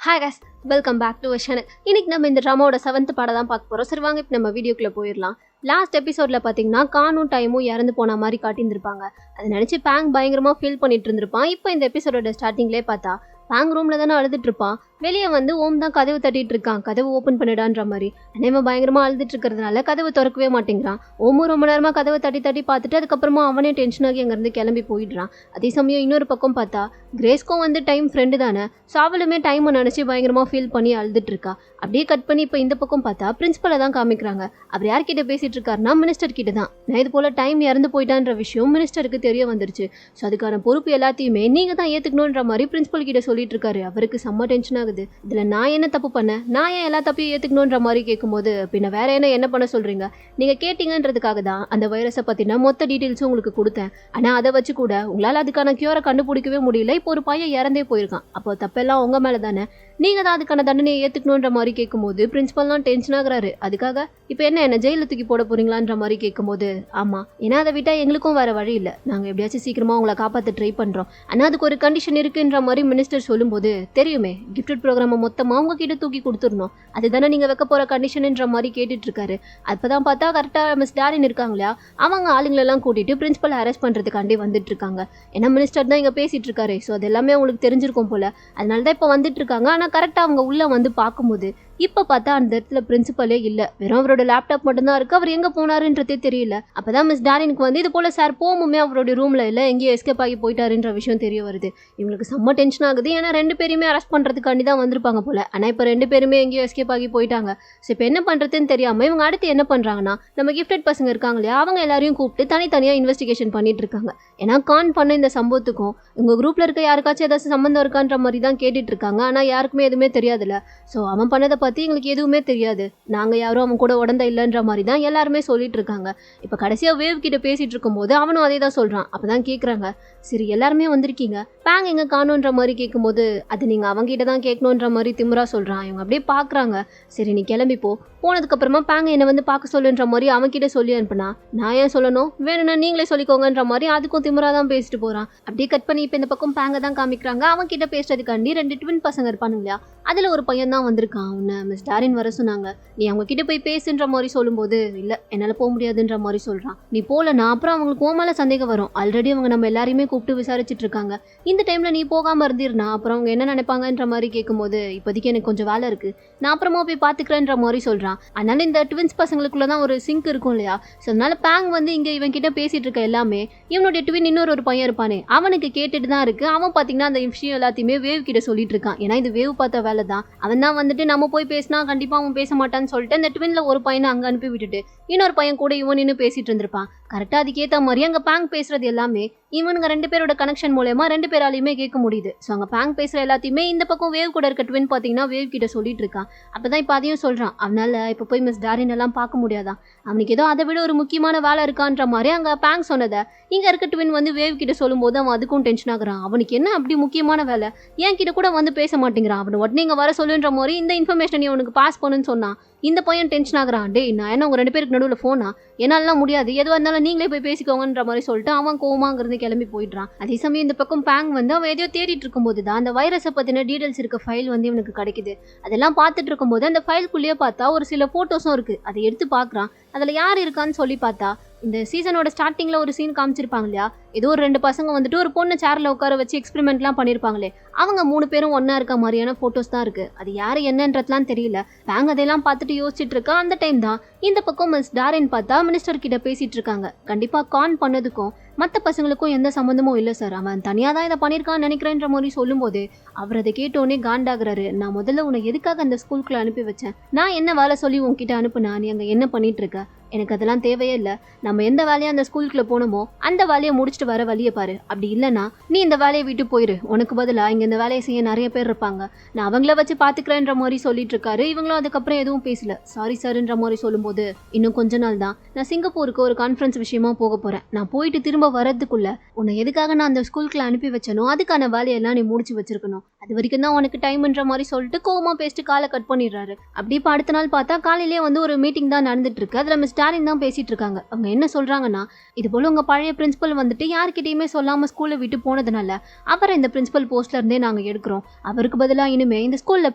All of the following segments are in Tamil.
Hi guys, welcome back to channel. இன்னைக்கு நம்ம இந்த ட்ராமாவோட 7th பாடம் தான் பார்க்க போகிறோம். சரி வாங்க இப்போ நம்ம வீடியோக்குள்ளே போயிடலாம். லாஸ்ட் எபிசோடில் பார்த்தீங்கன்னா கானும் டைமும் இறந்து போன மாதிரி காட்டியிருந்திருப்பாங்க. அதை நினச்சி பேங் பயங்கரமாக ஃபீல் பண்ணிட்டு இருந்திருப்பான். இப்போ இந்த எபிசோடோட ஸ்டார்டிங்லேயே பார்த்தா பேங் ரூமில் தானே அழுதுட்டு இருப்பான். வெளியே வந்து ஓம் தான் கதவு தட்டிட்டு இருக்கான், கதவு ஓப்பன் பண்ணிடான்ற மாதிரி. அனைவன் பயங்கரமாக அழுதுட்டு இருக்கிறதுனால கதவு திறக்கவே மாட்டேங்கிறான். ஓமும் ரொம்ப நேரமாக கதவை தட்டி பார்த்துட்டு அதுக்கப்புறமா அவனே டென்ஷனாகி அங்கேருந்து கிளம்பி போயிடுறான். அதே சமயம் இன்னொரு பக்கம் பார்த்தா கிரேஸ்க்கும் வந்து டைம் ஃப்ரெண்டு தானே, ஸோ அவளுமே டைமை நினச்சி பயங்கரமாக ஃபீல் பண்ணி அழுதுட்டு இருக்கா. அப்படியே கட் பண்ணி இப்போ இந்த பக்கம் பார்த்தா பிரின்சிபலை தான் காமிக்கிறாங்க. அவர் யார்கிட்ட பேசிட்டு இருக்காருன்னா மினிஸ்டர் கிட்ட தான். நான் இது போல் டைம் இறந்து போயிட்டான்ற விஷயம் மினிஸ்டருக்கு தெரிய வந்துருச்சு. ஸோ அதுக்கான பொறுப்பு எல்லாத்தையுமே நீங்கள் தான் ஏற்றுக்கணுன்ற மாதிரி பிரின்சிபல் கிட்ட சொல்லிட்டு இருக்காரு. அவருக்கு செம்ம டென்ஷன் ஆகுது. இதில் நான் என்ன தப்பு பண்ணேன், நான் ஏன் எல்லா தப்பையும் ஏற்றுக்கணுன்ற மாதிரி கேட்கும்போது பின்ன வேற என்ன பண்ண சொல்கிறீங்க, நீங்கள் கேட்டிங்கன்றதுக்காக தான் அந்த வைரஸை பற்றின மொத்த டீட்டெயில்ஸும் உங்களுக்கு கொடுத்தேன். ஆனால் அதை வச்சு கூட உங்களால் அதுக்கான கியூரை கண்டுபிடிக்கவே முடியல. இப்போ ஒரு பையன் இறந்தே போயிருக்கான், அப்போ தப்பெல்லாம் உங்கள் மேலே தானே, நீங்கள் தான் அதுக்கான தண்டனையை ஏற்றுக்கணுன்ற மாதிரி கேட்கும்போது பிரின்சிபல்லாம் டென்ஷன் ஆகுறாரு. அதுக்காக இப்போ என்ன ஜெயிலில் தூக்கி போட போறீங்களான்ற மாதிரி கேட்கும்போது ஆமாம், ஏன்னா அதை விட்டால் எங்களுக்கும் வேறு வழி இல்லை, நாங்கள் எப்படியாச்சும் சீக்கிரமாக உங்களை காப்பாற்ற ட்ரை பண்ணுறோம், ஆனால் அதுக்கு ஒரு கண்டிஷன் இருக்குன்ற மாதிரி மினிஸ்டர் சொல்லும்போது தெரியுமே கிஃப்டட் ப்ரோக்ராமை மொத்தமாக உங்ககிட்ட தூக்கி கொடுத்துடணும், அதுதானே நீங்கள் வைக்க போகிற கண்டிஷன்ன்ற மாதிரி கேட்டுட்டு இருக்காரு. அப்போ தான் பார்த்தா கரெக்டாக மிஸ் டாரின் இருக்காங்களா, அவங்க ஆளுங்களெல்லாம் கூட்டிட்டு பிரின்சிபல் அரெஸ்ட் பண்ணுறதுக்காண்டி வந்துட்டு இருக்காங்க. ஏன்னா மினிஸ்டர் தான் இங்கே பேசிட்டு இருக்காரு, ஸோ அது எல்லாமே உங்களுக்கு தெரிஞ்சிருக்கும் போல, அதனால தான் இப்போ வந்துட்டு இருக்காங்க. ஆனால் கரெக்டாக அவங்க உள்ளே வந்து பார்க்கும்போது இப்போ பார்த்தா அந்த இடத்துல பிரின்சிபலே இல்லை, வெறும் அவரோட லேப்டாப் மட்டும்தான் இருக்குது. அவர் எங்கே போனாருன்றதே தெரியல. அப்போ தான் மிஸ் டாரினுக்கு வந்து இது போல் சார் போமுமே அவருடைய ரூமில் இல்லை, எங்கேயோ எஸ்கேப் ஆகி போயிட்டாருன்ற விஷயம் தெரிய வருது. இவங்களுக்கு செம்ம டென்ஷன் ஆகுது. ஏன்னா 2 பேருமே அரெஸ்ட் பண்ணுறதுக்காண்டி தான் வந்திருப்பாங்க போல். ஆனால் இப்போ 2 பேருமே எங்கேயோ எஸ்கேப் ஆகி போயிட்டாங்க. ஸோ இப்போ என்ன பண்ணுறதுன்னு தெரியாமல் இவங்க அடுத்து என்ன பண்ணுறாங்கன்னா, நம்ம கிஃப்டட் பசங்க இருக்காங்க இல்லையா, அவங்க எல்லாரையும் கூப்பிட்டு தனித்தனியாக இன்வெஸ்டிகேஷன் பண்ணிட்டு இருக்காங்க. ஏன்னா கான் பண்ண இந்த சம்பவத்துக்கும் உங்கள் குரூப்பில் இருக்க யாருக்காச்சும் ஏதாச்சும் சம்மந்தம் இருக்கான்ற மாதிரி தான் கேட்டுட்டு இருக்காங்க. ஆனால் யாருக்குமே எதுவுமே தெரியாதுல்ல. ஸோ அவன் பண்ணதை பற்றி எங்களுக்கு எதுவுமே தெரியாது, நாங்கள் யாரும் அவன் கூட உடந்த இல்லைன்ற மாதிரி தான் எல்லாருமே சொல்லிட்டு இருக்காங்க. இப்போ கடைசியாக வேவ் கிட்ட பேசிட்டு இருக்கும்போது அவனும் அதே தான் சொல்கிறான். அப்போ தான் கேட்குறாங்க, சரி எல்லாருமே வந்திருக்கீங்க, பேங் எங்கே காணுன்ற மாதிரி கேட்கும்போது அது நீங்கள் அவங்ககிட்ட தான் கேட்கணுன்ற மாதிரி திமிரா சொல்கிறான். இவங்க அப்படியே பார்க்குறாங்க. சரி நீ கிளம்பிப்போ, போனதுக்கப்புறமா பேங்க என்னை வந்து பார்க்க சொல்லுன்ற மாதிரி அவன்கிட்ட சொல்லி அனுப்புனா, நான் ஏன் சொல்லணும், வேணும்னா நீங்களே சொல்லிக்கோங்கன்ற மாதிரி அதுக்கும் திமிரா தான் பேசிட்டு போகிறான். அப்படியே கட் பண்ணி இப்போ இந்த பக்கம் பேங்க தான் காமிக்கிறாங்க. அவன்கிட்ட பேசுறதுக்காண்டி 2 ட்வின் பசங்க இருப்பானு இல்லையா, அதில் ஒரு பையன் தான் வந்திருக்கான். அவனை மிஸ் டாரின் வர சொன்னாங்க, நீ அவங்க கிட்ட போய் பேசுன்ற மாதிரி சொல்லும்போது இல்லை என்னால் போக முடியாதுன்ற மாதிரி சொல்கிறான். நீ போகலன்னா அப்புறம் அவங்களுக்கு ஓ மேலே சந்தேகம் வரும். ஆல்ரெடி அவங்க நம்ம எல்லாரையுமே கூப்பிட்டு விசாரிச்சுட்டு இருக்காங்க. இந்த டைமில் நீ போகாமல் இருந்திருந்தா அப்புறம் அவங்க என்ன நினைப்பாங்கன்ற மாதிரி கேட்கும்போது இப்போதைக்கு எனக்கு கொஞ்சம் வேலை இருக்குது, நான் அப்புறமா போய் பார்த்துக்கிறேன்ற மாதிரி சொல்கிறான். அதனால இந்த ட்வின்ஸ் பசங்களுக்குள்ள தான் ஒரு சிங்க் இருக்கும் இல்லையா, ஸோ அதனால பேங் வந்து இங்கே இவன் கிட்ட பேசிட்டு இருக்க எல்லாமே இவனுடைய ட்வின் இன்னொரு பையன் இருப்பானே அவனுக்கு கேட்டுட்டு தான் இருக்கு. அவன் பார்த்தீங்கன்னா அந்த விஷயம் எல்லாத்தையுமே வேவ் கிட்ட சொல்லிட்டு இருக்கான். ஏன்னா இது வேவ் பார்த்த வேலை தான். அவன் தான் வந்துட்டு நம்ம போய் பேசினா கண்டிப்பாக அவன் பேச மாட்டான்னு சொல்லிட்டு அந்த ட்வின்ல ஒரு பையனை அங்கே அனுப்பி விட்டுட்டு இன்னொரு பையன் கூட இவன் நின்று பேசிட்டு இருந்திருப்பான். கரெக்டாக அதுக்கேற்ற மாதிரி அங்கே பேங் பேசுறது எல்லாமே இவனுங்க 2 பேரோட கனெக்ஷன் மூலமா 2 பேராலையுமே கேட்க முடியுது. ஸோ அங்கே பேங் பேசுகிற எல்லாத்தையுமே இந்த பக்கம் வேவ் கூட இருக்க ட்வின் பார்த்தீங்கன்னா வேவ் கிட்ட சொல்லிட்டு இருக்கான். அப்போ தான் இப்போ அதையும் சொல்கிறான், அவனால் இப்போ போய் மிஸ் டாரின் எல்லாம் பார்க்க முடியாதான், அவனுக்கு ஏதோ அதை விட ஒரு முக்கியமான வேலை இருக்கான்ற மாதிரி அங்கே பேங் சொன்னதை இங்கே இருக்க ட்வின் வந்து வேவ் கிட்ட சொல்லும்போது அவன் அதுக்கும் டென்ஷன் ஆகுறான். அவனுக்கு என்ன அப்படி முக்கியமான வேலை, என் கிட்ட கூட வந்து பேச மாட்டேங்கிறான், அவனை உடனே இங்கே வர சொல்லுன்ற மாதிரி இந்த இன்ஃபர்மேஷன் நீ அவனுக்கு பாஸ் பண்ணுன்னு சொன்னான். இந்த பையன் டென்ஷன் ஆகுறான். டே நான் என்ன உங்கள் 2 பேருக்கு நடுவில் ஃபோனா, என்னாலாம் முடியாது, எதுவாக இருந்தாலும் நீங்களே போய் பேசிக்கோங்கன்ற மாதிரி சொல்லிட்டு அவன் கோவமாங்கிறது கிளம்பி போயிடுறான். அதே சமயம் இந்த பக்கம் பேங் வந்து அவன் எதையோ தேடிட்டு இருக்கும்போது தான் அந்த வைரஸை பற்றின டீடைல்ஸ் இருக்க ஃபைல் வந்து இவனுக்கு கிடைக்குது. அதெல்லாம் பார்த்துட்டு இருக்கும்போது அந்த ஃபைல்குள்ளேயே பார்த்தா ஒரு சில ஃபோட்டோஸும் இருக்குது. அதை எடுத்து பார்க்குறான். அதில் யார் இருக்கான்னு சொல்லி பார்த்தா இந்த சீசனோட ஸ்டார்டிங்கில் ஒரு சீன் காமிச்சிருப்பாங்க இல்லையா, ஏதோ ஒரு 2 பசங்க வந்துட்டு ஒரு பொண்ணு சேரில் உட்கார வச்சு எக்ஸ்பெரிமெண்ட்லாம் பண்ணியிருப்பாங்களே, அவங்க 3 பேரும் ஒன்றா இருக்க மாதிரியான ஃபோட்டோஸ் தான் இருக்குது. அது யார் என்னன்றதுலாம் தெரியல. பேங் அதெல்லாம் பார்த்துட்டு யோசிச்சுட்டு இருக்கா. அந்த டைம் தான் இந்த பக்கம் மிஸ் டாரின் பார்த்தா மினிஸ்டர் கிட்ட பேசிட்டு இருக்காங்க. கண்டிப்பாக கான் பண்ணதுக்கும் மற்ற பசங்களுக்கும் எந்த சம்மந்தமும் இல்லை சார், அவன் தனியாக தான் இதை பண்ணியிருக்கான்னு நினைக்கிறேன்ற மாதிரி சொல்லும்போது அவர் அதை கேட்டோன்னே காண்டாகிறாரு. நான் முதல்ல உன்னை எதுக்காக அந்த ஸ்கூலுக்குள்ள அனுப்பி வச்சேன், நான் என்ன வேலை சொல்லி உன்கிட்ட அனுப்புனா, நீ அங்கே என்ன பண்ணிட்டு இருக்க, எனக்கு அதெல்லாம் தேவையே இல்லை, நம்ம எந்த வேலையை அந்த ஸ்கூலுக்குள்ள போனோமோ அந்த வேலையை முடிச்சுட்டு வர வழியை பாரு, அப்படி இல்லைன்னா நீ இந்த வேலையை விட்டு போயிரு, உனக்கு பதிலாக இங்கே இந்த வேலையை செய்ய நிறைய பேர் இருப்பாங்க, நான் அவங்கள வச்சு பார்த்துக்கிறேன்ற மாதிரி சொல்லிட்டு இருக்காரு. இவங்களும் அதுக்கப்புறம் எதுவும் பேசல. சாரி சார்ன்ற மாதிரி சொல்லும்போது இன்னும் கொஞ்ச நாள் தான் நான் சிங்கப்பூருக்கு ஒரு கான்ஃபரன்ஸ் விஷயமா போக போகிறேன், நான் போயிட்டு திரும்ப வரதுக்குள்ள உன்னை எதுக்காக நான் அந்த ஸ்கூலுக்குள்ள அனுப்பி வச்சனோ அதுக்கான வேலையெல்லாம் நீ முடிச்சு வச்சிருக்கணும், அது வரைக்கும் தான் உனக்கு டைம்ன்ற மாதிரி சொல்லிட்டு கோவமா பேசிட்டு காலை கட் பண்ணிடுறாரு. அப்படி இப்போ அடுத்த நாள் பார்த்தா காலையிலேயே வந்து ஒரு மீட்டிங் தான் நடந்துட்டு இருக்கு. அதில் மிஸ் ஸ்டாலின் தான் பேசிட்டு இருக்காங்க. அவங்க என்ன சொல்றாங்கன்னா, இது போல உங்க பழைய பிரின்சிபல் வந்துட்டு யார்கிட்டயுமே சொல்லாம ஸ்கூல்ல விட்டு போனதுனால அவரை இந்த பிரின்சிபல் போஸ்ட்ல இருந்தே நாங்க எடுக்கிறோம். அவருக்கு பதிலா இனிமே இந்த ஸ்கூல்ல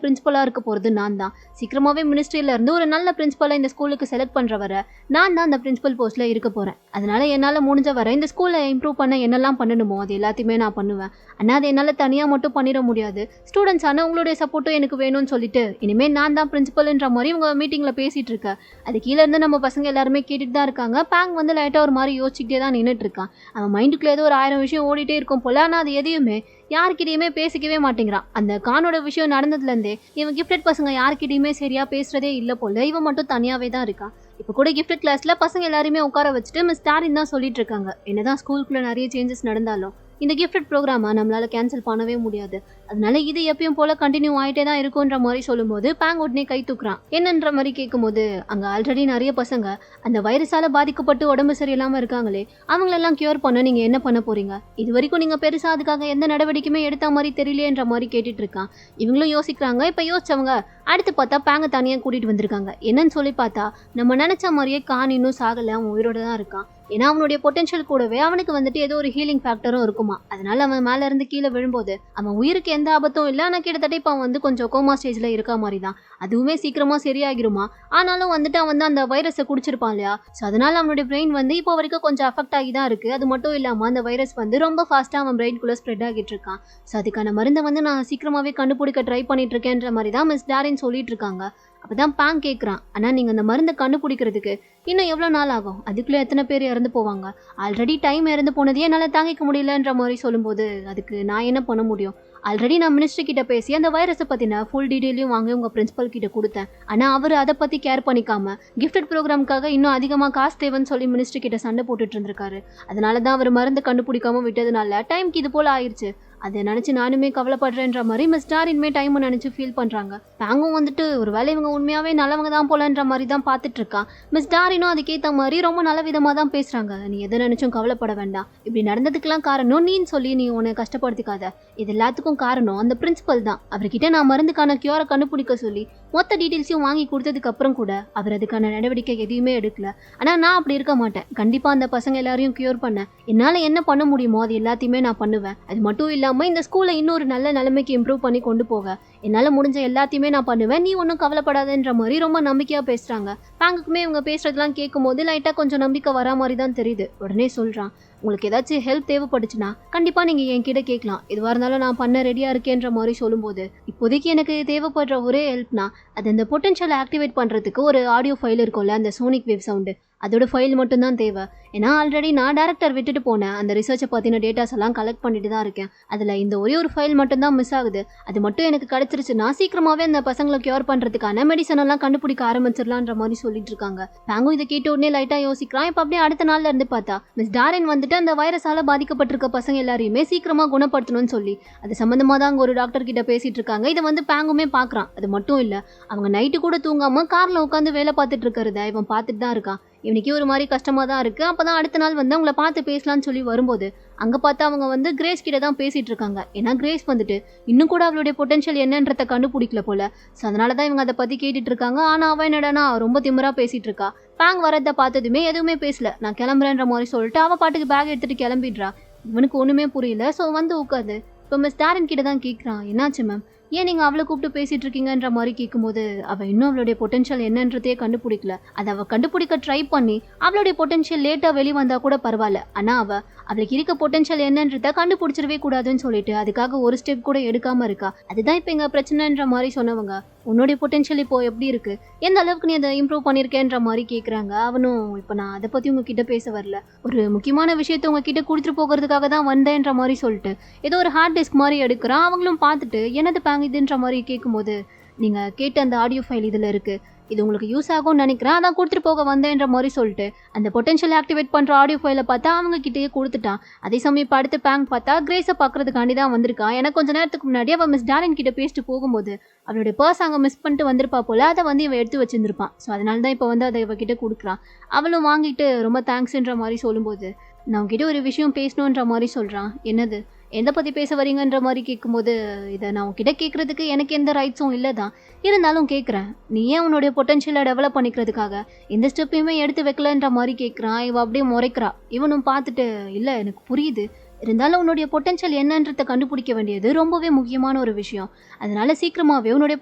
பிரின்சிபலா இருக்க போறது நான் தான். சீக்கிரமாவே மினிஸ்ட்ரியில இருந்து ஒரு நல்ல பிரின்சிபலை இந்த ஸ்கூலுக்கு செலக்ட் பண்றவரை நான் தான் அந்த பிரின்சிபல் போஸ்ட்ல இருக்க போறேன். அதனால என்னால முடிஞ்ச வரை இந்த ஸ்கூல்ல இம்ப்ரூவ் பண்ண என்னெல்லாம் பண்ணணுமோ அது எல்லாத்தையுமே நான் பண்ணுவேன். ஆனா அது என்னால தனியா மட்டும் பண்ணிட முடியாது. ஸ்டூடெண்ட்ஸ் ஆனா உங்களுடைய சப்போர்ட்டும் எனக்கு வேணும்னு சொல்லிட்டு இனிமே நான் தான் பிரின்சிபல்ன்ற மாதிரி உங்க மீட்டிங்ல பேசிட்டு இருக்க. அது கீழே இருந்து நம்ம பசங்க எல்லாருமே கேட்டுட்டு தான் இருக்காங்க. பேங் வந்து லைட்டா ஒரு மாதிரி யோசிச்சுட்டே தான் நின்றுட்டு இருக்கான். அவன் மைண்டுக்குள்ள ஏதோ ஒரு 1000 விஷயம் ஓடிட்டே இருக்கும் போல. ஆனா அது எதையுமே யார்கிட்டயுமே பேசிக்கவே மாட்டேங்கிறான். அந்த கானோட விஷயம் நடந்ததுல இருந்தே இவன் கிஃப்டட் பசங்க யார்கிட்டயுமே சரியா பேசுறதே இல்ல போல. இவன் மட்டும் தனியாவே தான் இருக்கான். இப்போ கூட கிஃப்டட் கிளாஸ்ல பசங்க எல்லாருமே உட்கார வச்சுட்டு மிஸ் ஸ்டாலின் தான் சொல்லிட்டு இருக்காங்க, என்னதான் ஸ்கூலுக்குள்ள நிறைய சேஞ்சஸ் நடந்தாலும் இந்த கிஃப்டட் ப்ரோக்ராமை நம்மளால கேன்சல் பண்ணவே முடியாது. அதனால இது எப்பயும் போல கண்டினியூ ஆகிட்டே தான் இருக்குன்ற மாதிரி சொல்லும்போது பேங் உடனே கை தூக்குறான். என்னன்ற மாதிரி கேட்கும்போது அங்கே ஆல்ரெடி நிறைய பசங்க அந்த வைரஸால பாதிக்கப்பட்டு உடம்பு சரியில்லாமல் இருக்காங்களே, அவங்களெல்லாம் கியூர் பண்ண நீங்கள் என்ன பண்ண போறீங்க? இது வரைக்கும் நீங்கள் பெருசாக அதுக்காக எந்த நடவடிக்கையுமே எடுத்த மாதிரி தெரியலையேன்ற மாதிரி கேட்டுட்டு இருக்கான். இவங்களும் யோசிக்கிறாங்க. இப்போ யோசிச்சவங்க அடுத்து பார்த்தா பேங்க தனியாக கூட்டிகிட்டு வந்திருக்காங்க. என்னன்னு சொல்லி பார்த்தா நம்ம நினச்ச மாதிரியே கான் இன்னும் சாகலை, அவன் உயிரோட தான் இருக்கான். ஏன்னா அவனுடைய பொட்டன்ஷியல் கூடவே அவனுக்கு வந்துட்டு ஏதோ ஒரு ஹீலிங் ஃபேக்டரும் இருக்குமா. அதனால அவன் மேல இருந்து கீழே விழும்போது அவன் உயிருக்கு எந்த ஆபத்தும் இல்லை. ஆனால் கிட்டத்தட்ட இப்போ அவன் வந்து கொஞ்சம் கோமா ஸ்டேஜ்ல இருக்க மாதிரி தான். அதுவுமே சீக்கிரமா சரியாகிருமா. ஆனாலும் வந்துட்டு அவன் வந்து அந்த வைரஸை குடிச்சிருப்பான் இல்லையா. ஸோ அதனால அவனுடைய பிரெயின் வந்து இப்போ வரைக்கும் கொஞ்சம் அஃபெக்ட் ஆகி தான் இருக்கு. அது மட்டும் இல்லாமல் அந்த வைரஸ் வந்து ரொம்ப ஃபாஸ்ட்டாக அவன் பிரெயின்குள்ளே ஸ்ப்ரெட் ஆகிட்டு இருக்கான். ஸோ அதுக்கான மருந்தை வந்து நான் சீக்கிரமாகவே கண்டுபிடிக்க ட்ரை பண்ணிட்டு இருக்கேன்ற மாதிரி தான் மிஸ் டாரின் சொல்லிட்டு இருக்காங்க. அப்பதான் பேங் கேட்குறான், ஆனால் நீங்கள் அந்த மருந்தை கண்டுபிடிக்கிறதுக்கு இன்னும் எவ்வளோ நாள் ஆகும்? அதுக்குள்ளே எத்தனை பேர் இறந்து போவாங்க? ஆல்ரெடி டைம் இறந்து போனதையே என்னால் தாங்கிக்க முடியலன்ற மாதிரி சொல்லும்போது அதுக்கு நான் என்ன பண்ண முடியும்? ஆல்ரெடி நான் மினிஸ்டர் கிட்ட பேசி அந்த வைரஸை பற்றின ஃபுல் டீட்டெயிலையும் வாங்கி உங்கள் பிரின்சிபல் கிட்ட கொடுத்தேன். ஆனால் அவர் அதை பற்றி கேர் பண்ணிக்காம கிஃப்டட் ப்ரோக்ராமுக்காக இன்னும் அதிகமாக காசு தேவைன்னு சொல்லி மினிஸ்டர் கிட்ட சண்டை போட்டுட்டு இருந்திருக்காரு. அதனால தான் அவர் மருந்து கண்டுபிடிக்காம விட்டதுனால டைம்க்கு இது போல் ஆயிடுச்சு. அதை நினச்சி நானுமே கவலைப்படுறேன்ற மாதிரி மிஸ் டாரின்மே டைமை நினச்சி ஃபீல் பண்ணுறாங்க. பேங்கும் வந்துட்டு ஒரு வேலை இவங்க உண்மையாகவே நல்லவங்க தான் போலன்ற மாதிரி தான் பார்த்துட்டு இருக்கான். மிஸ் டாரினும் அதுக்கேற்ற மாதிரி ரொம்ப நல்ல விதமாக தான் பேசுகிறாங்க. நீ எதை நினச்சும் கவலைப்பட வேண்டாம், இப்படி நடந்ததுக்கெல்லாம் காரணம் நீன்னு சொல்லி நீ உன்னை கஷ்டப்படுத்திக்காத. இது எல்லாத்துக்கும் காரணம் அந்த பிரின்சிபல் தான். அவர்கிட்ட நான் மருந்துக்கான கியூரை கண்டுபிடிக்க சொல்லி மொத்த டீட்டெயில்ஸையும் வாங்கி கொடுத்ததுக்கு அப்புறம் கூட அவர் அதுக்கான நடவடிக்கை எதையுமே எடுக்கல. ஆனால் நான் அப்படி இருக்க மாட்டேன். கண்டிப்பாக அந்த பசங்க எல்லாரையும் கியூர் பண்ண என்னால் என்ன பண்ண முடியுமோ அது எல்லாத்தையுமே நான் பண்ணுவேன். அது மட்டும் இல்லாமல் இந்த ஸ்கூலை இன்னொரு நல்ல நிலைமைக்கு இம்ப்ரூவ் பண்ணி கொண்டு போக என்னால் முடிஞ்ச எல்லாத்தையுமே நான் பண்ணுவேன். நீ ஒன்றும் கவலைப்படாதன்ற மாதிரி ரொம்ப நம்பிக்கையாக பேசுகிறாங்க. பேங்குக்குமே இவங்க பேசுறதெல்லாம் கேட்கும் போது லைட்டாக கொஞ்சம் நம்பிக்கை வரா மாதிரி தான் தெரியுது. உடனே சொல்கிறான், உங்களுக்கு ஏதாச்சும் ஹெல்ப் தேவைப்பட்டுச்சுன்னா கண்டிப்பாக நீங்கள் என்கிட்ட கேட்கலாம். எதுவாக இருந்தாலும் நான் பண்ண ரெடியாக இருக்கேன்ற மாதிரி சொல்லும்போது இப்போதைக்கு எனக்கு தேவைப்படுற ஒரே ஹெல்ப்னா அது அந்த பொட்டன்ஷியலை ஆக்டிவேட் பண்ணுறதுக்கு ஒரு ஆடியோ ஃபைல் இருக்கும்ல, அந்த சோனிக் வேவ் சவுண்டு, அதோட ஃபைல் மட்டும்தான் தேவை. ஏன்னா ஆல்ரெடி நான் டேரக்டர் விட்டுட்டு போனேன். அந்த ரிசர்ச்சை பற்றின டேட்டாஸ் எல்லாம் கலெக்ட் பண்ணிட்டு தான் இருக்கேன். அதில் இந்த ஒரே ஒரு ஃபைல் மட்டும்தான் மிஸ் ஆகுது. அது மட்டும் எனக்கு கிடச்சிருச்சுன்னா சீக்கிரமாகவே அந்த பசங்களை கியூர் பண்ணுறதுக்கான மெடிசன் எல்லாம் கண்டுபிடிக்க ஆரம்பிச்சிடலான்ற மாதிரி சொல்லிட்டு இருக்காங்க. பேங்கும் இதை கேட்ட உடனே லைட்டாக யோசிக்கிறான். இப்போ அப்படியே அடுத்த நாள்ல இருந்து பார்த்தா மிஸ் டாரின் வந்துட்டு அந்த வைரஸால் பாதிக்கப்பட்டிருக்க பசங்க எல்லாரையுமே சீக்கிரமாக குணப்படுத்தணும்னு சொல்லி அது சம்மந்தமாக தான் அங்கே ஒரு டாக்டர் கிட்ட பேசிட்டு இருக்காங்க. இதை வந்து பேங்குமே பார்க்குறான். அது மட்டும் இல்லை, அவங்க நைட்டு கூட தூங்காமல் காரில் உட்காந்து வேலை பார்த்துட்டு இருக்கிறத இவன் பார்த்துட்டு தான் இருக்கான். இவனுக்கே ஒரு மாதிரி கஷ்டமாக தான் இருக்குது. அப்போ தான் அடுத்த நாள் வந்து அவங்கள பார்த்து பேசலான்னு சொல்லி வரும்போது அங்கே பார்த்தா அவங்க வந்து கிரேஸ் கிட்ட தான் பேசிகிட்டு இருக்காங்க. ஏன்னா கிரேஸ் வந்துட்டு இன்னும் கூட அவளுடைய பொட்டன்ஷியல் என்னன்றதை கண்டுபிடிக்கல போல. ஸோ அதனால தான் இவங்க அதை பற்றி கேட்டுட்டு இருக்காங்க. ஆனால் அவன் என்னடானா ரொம்ப திமிரா பேசிகிட்டு இருக்கா. பேங் வரதை பார்த்ததுமே எதுவுமே பேசல. நான் கிளம்புறேன்ற மாதிரி சொல்லிட்டு அவள் பாட்டுக்கு பேக் எடுத்துகிட்டு கிளம்பிடுறா. இவனுக்கு ஒன்றுமே புரியல. ஸோ வந்து உட்காது இப்போ மிஸ் டாரின் கிட்ட தான் கேட்குறான், என்னாச்சு மேம், ஏன் நீங்கள் அவளை கூப்பிட்டு பேசிகிட்டு இருக்கீங்கன்ற மாதிரி கேட்கும்போது அவள் இன்னும் அவளுடைய பொட்டன்ஷியல் என்னன்றதே கண்டுபிடிக்கல. அதை அவள் கண்டுபிடிக்க ட்ரை பண்ணி அவளுடைய பொட்டன்ஷியல் லேட்டாக வெளியே வந்தால் கூட பரவாயில்ல. ஆனால் அவளுக்கு இருக்க பொட்டன்ஷியல் என்னன்றதை கண்டுபிடிச்சிடவே கூடாதுன்னு சொல்லிட்டு அதுக்காக ஒரு ஸ்டெப் கூட எடுக்காமல் இருக்கா. அதுதான் இப்போ எங்கள் பிரச்சனைன்ற மாதிரி சொன்னவங்க, உன்னுடைய பொட்டன்ஷியல் இப்போ எப்படி இருக்குது, எந்த அளவுக்கு நீ அதை இம்ப்ரூவ் பண்ணியிருக்கேன்ற மாதிரி கேட்குறாங்க. அவனும் இப்போ நான் அதை பற்றி உங்ககிட்ட பேச வரல, ஒரு முக்கியமான விஷயத்த உங்ககிட்ட கொடுத்துட்டு போகிறதுக்காக தான் வந்தேன்ற மாதிரி சொல்லிட்டு ஏதோ ஒரு ஹார்ட் டிஸ்க் மாதிரி எடுக்கிறான். அவங்களும் பார்த்துட்டு என்னது பேங் இதுன்ற மாதிரி கேட்கும்போது நீங்கள் கேட்ட அந்த ஆடியோ ஃபைல் இதில் இருக்குது, இது உங்களுக்கு யூஸ் ஆகும்னு நினைக்கிறேன், அதான் கொடுத்துட்டு போக வந்தேன்ற மாதிரி சொல்லிட்டு அந்த பொட்டன்ஷியல் ஆக்டிவேட் பண்ணுற ஆடியோ ஃபைலை பார்த்தா அவங்க கிட்டேயே கொடுத்துட்டான். அதே சமயம் இப்போ அடுத்து பேங்க் பார்த்தா கிரேஸை பார்க்கறதுக்காண்டி தான் வந்திருக்கான். எனக்கு கொஞ்சம் நேரத்துக்கு முன்னாடி அவள் மிஸ் டாரின் கிட்ட பேசிட்டு போகும்போது அவளுடைய பர்ஸ் அங்கே மிஸ் பண்ணிட்டு வந்திருப்பா போல, அதை வந்து இவன் எடுத்து வச்சிருந்துருப்பான். ஸோ அதனால தான் இப்போ வந்து அதை இவகிட்ட கொடுக்குறான். அவளும் வாங்கிட்டு ரொம்ப தேங்க்ஸ்ன்ற மாதிரி சொல்லும்போது நான் உங்ககிட்ட ஒரு விஷயம் பேசணுன்ற மாதிரி சொல்கிறான். என்னது, எதை பற்றி பேச வரீங்கன்ற மாதிரி கேட்கும்போது, இதை நான் உன்கிட்ட கேட்குறதுக்கு எனக்கு எந்த ரைட்ஸும் இல்லை தான், இருந்தாலும் கேட்குறேன். நீ ஏன் உன்னுடைய பொட்டன்ஷியலை டெவலப் பண்ணிக்கிறதுக்காக எந்த ஸ்டெப்பையுமே எடுத்து வைக்கலன்ற மாதிரி கேட்குறான். இவ அப்படியே முறைக்கிறா. இவனும் பார்த்துட்டு, இல்லை எனக்கு புரியுது, இருந்தாலும் உன்னுடைய பொட்டன்ஷியல் என்னன்றதை கண்டுபிடிக்க வேண்டியது ரொம்பவே முக்கியமான ஒரு விஷயம். அதனால சீக்கிரமாகவே உன்னுடைய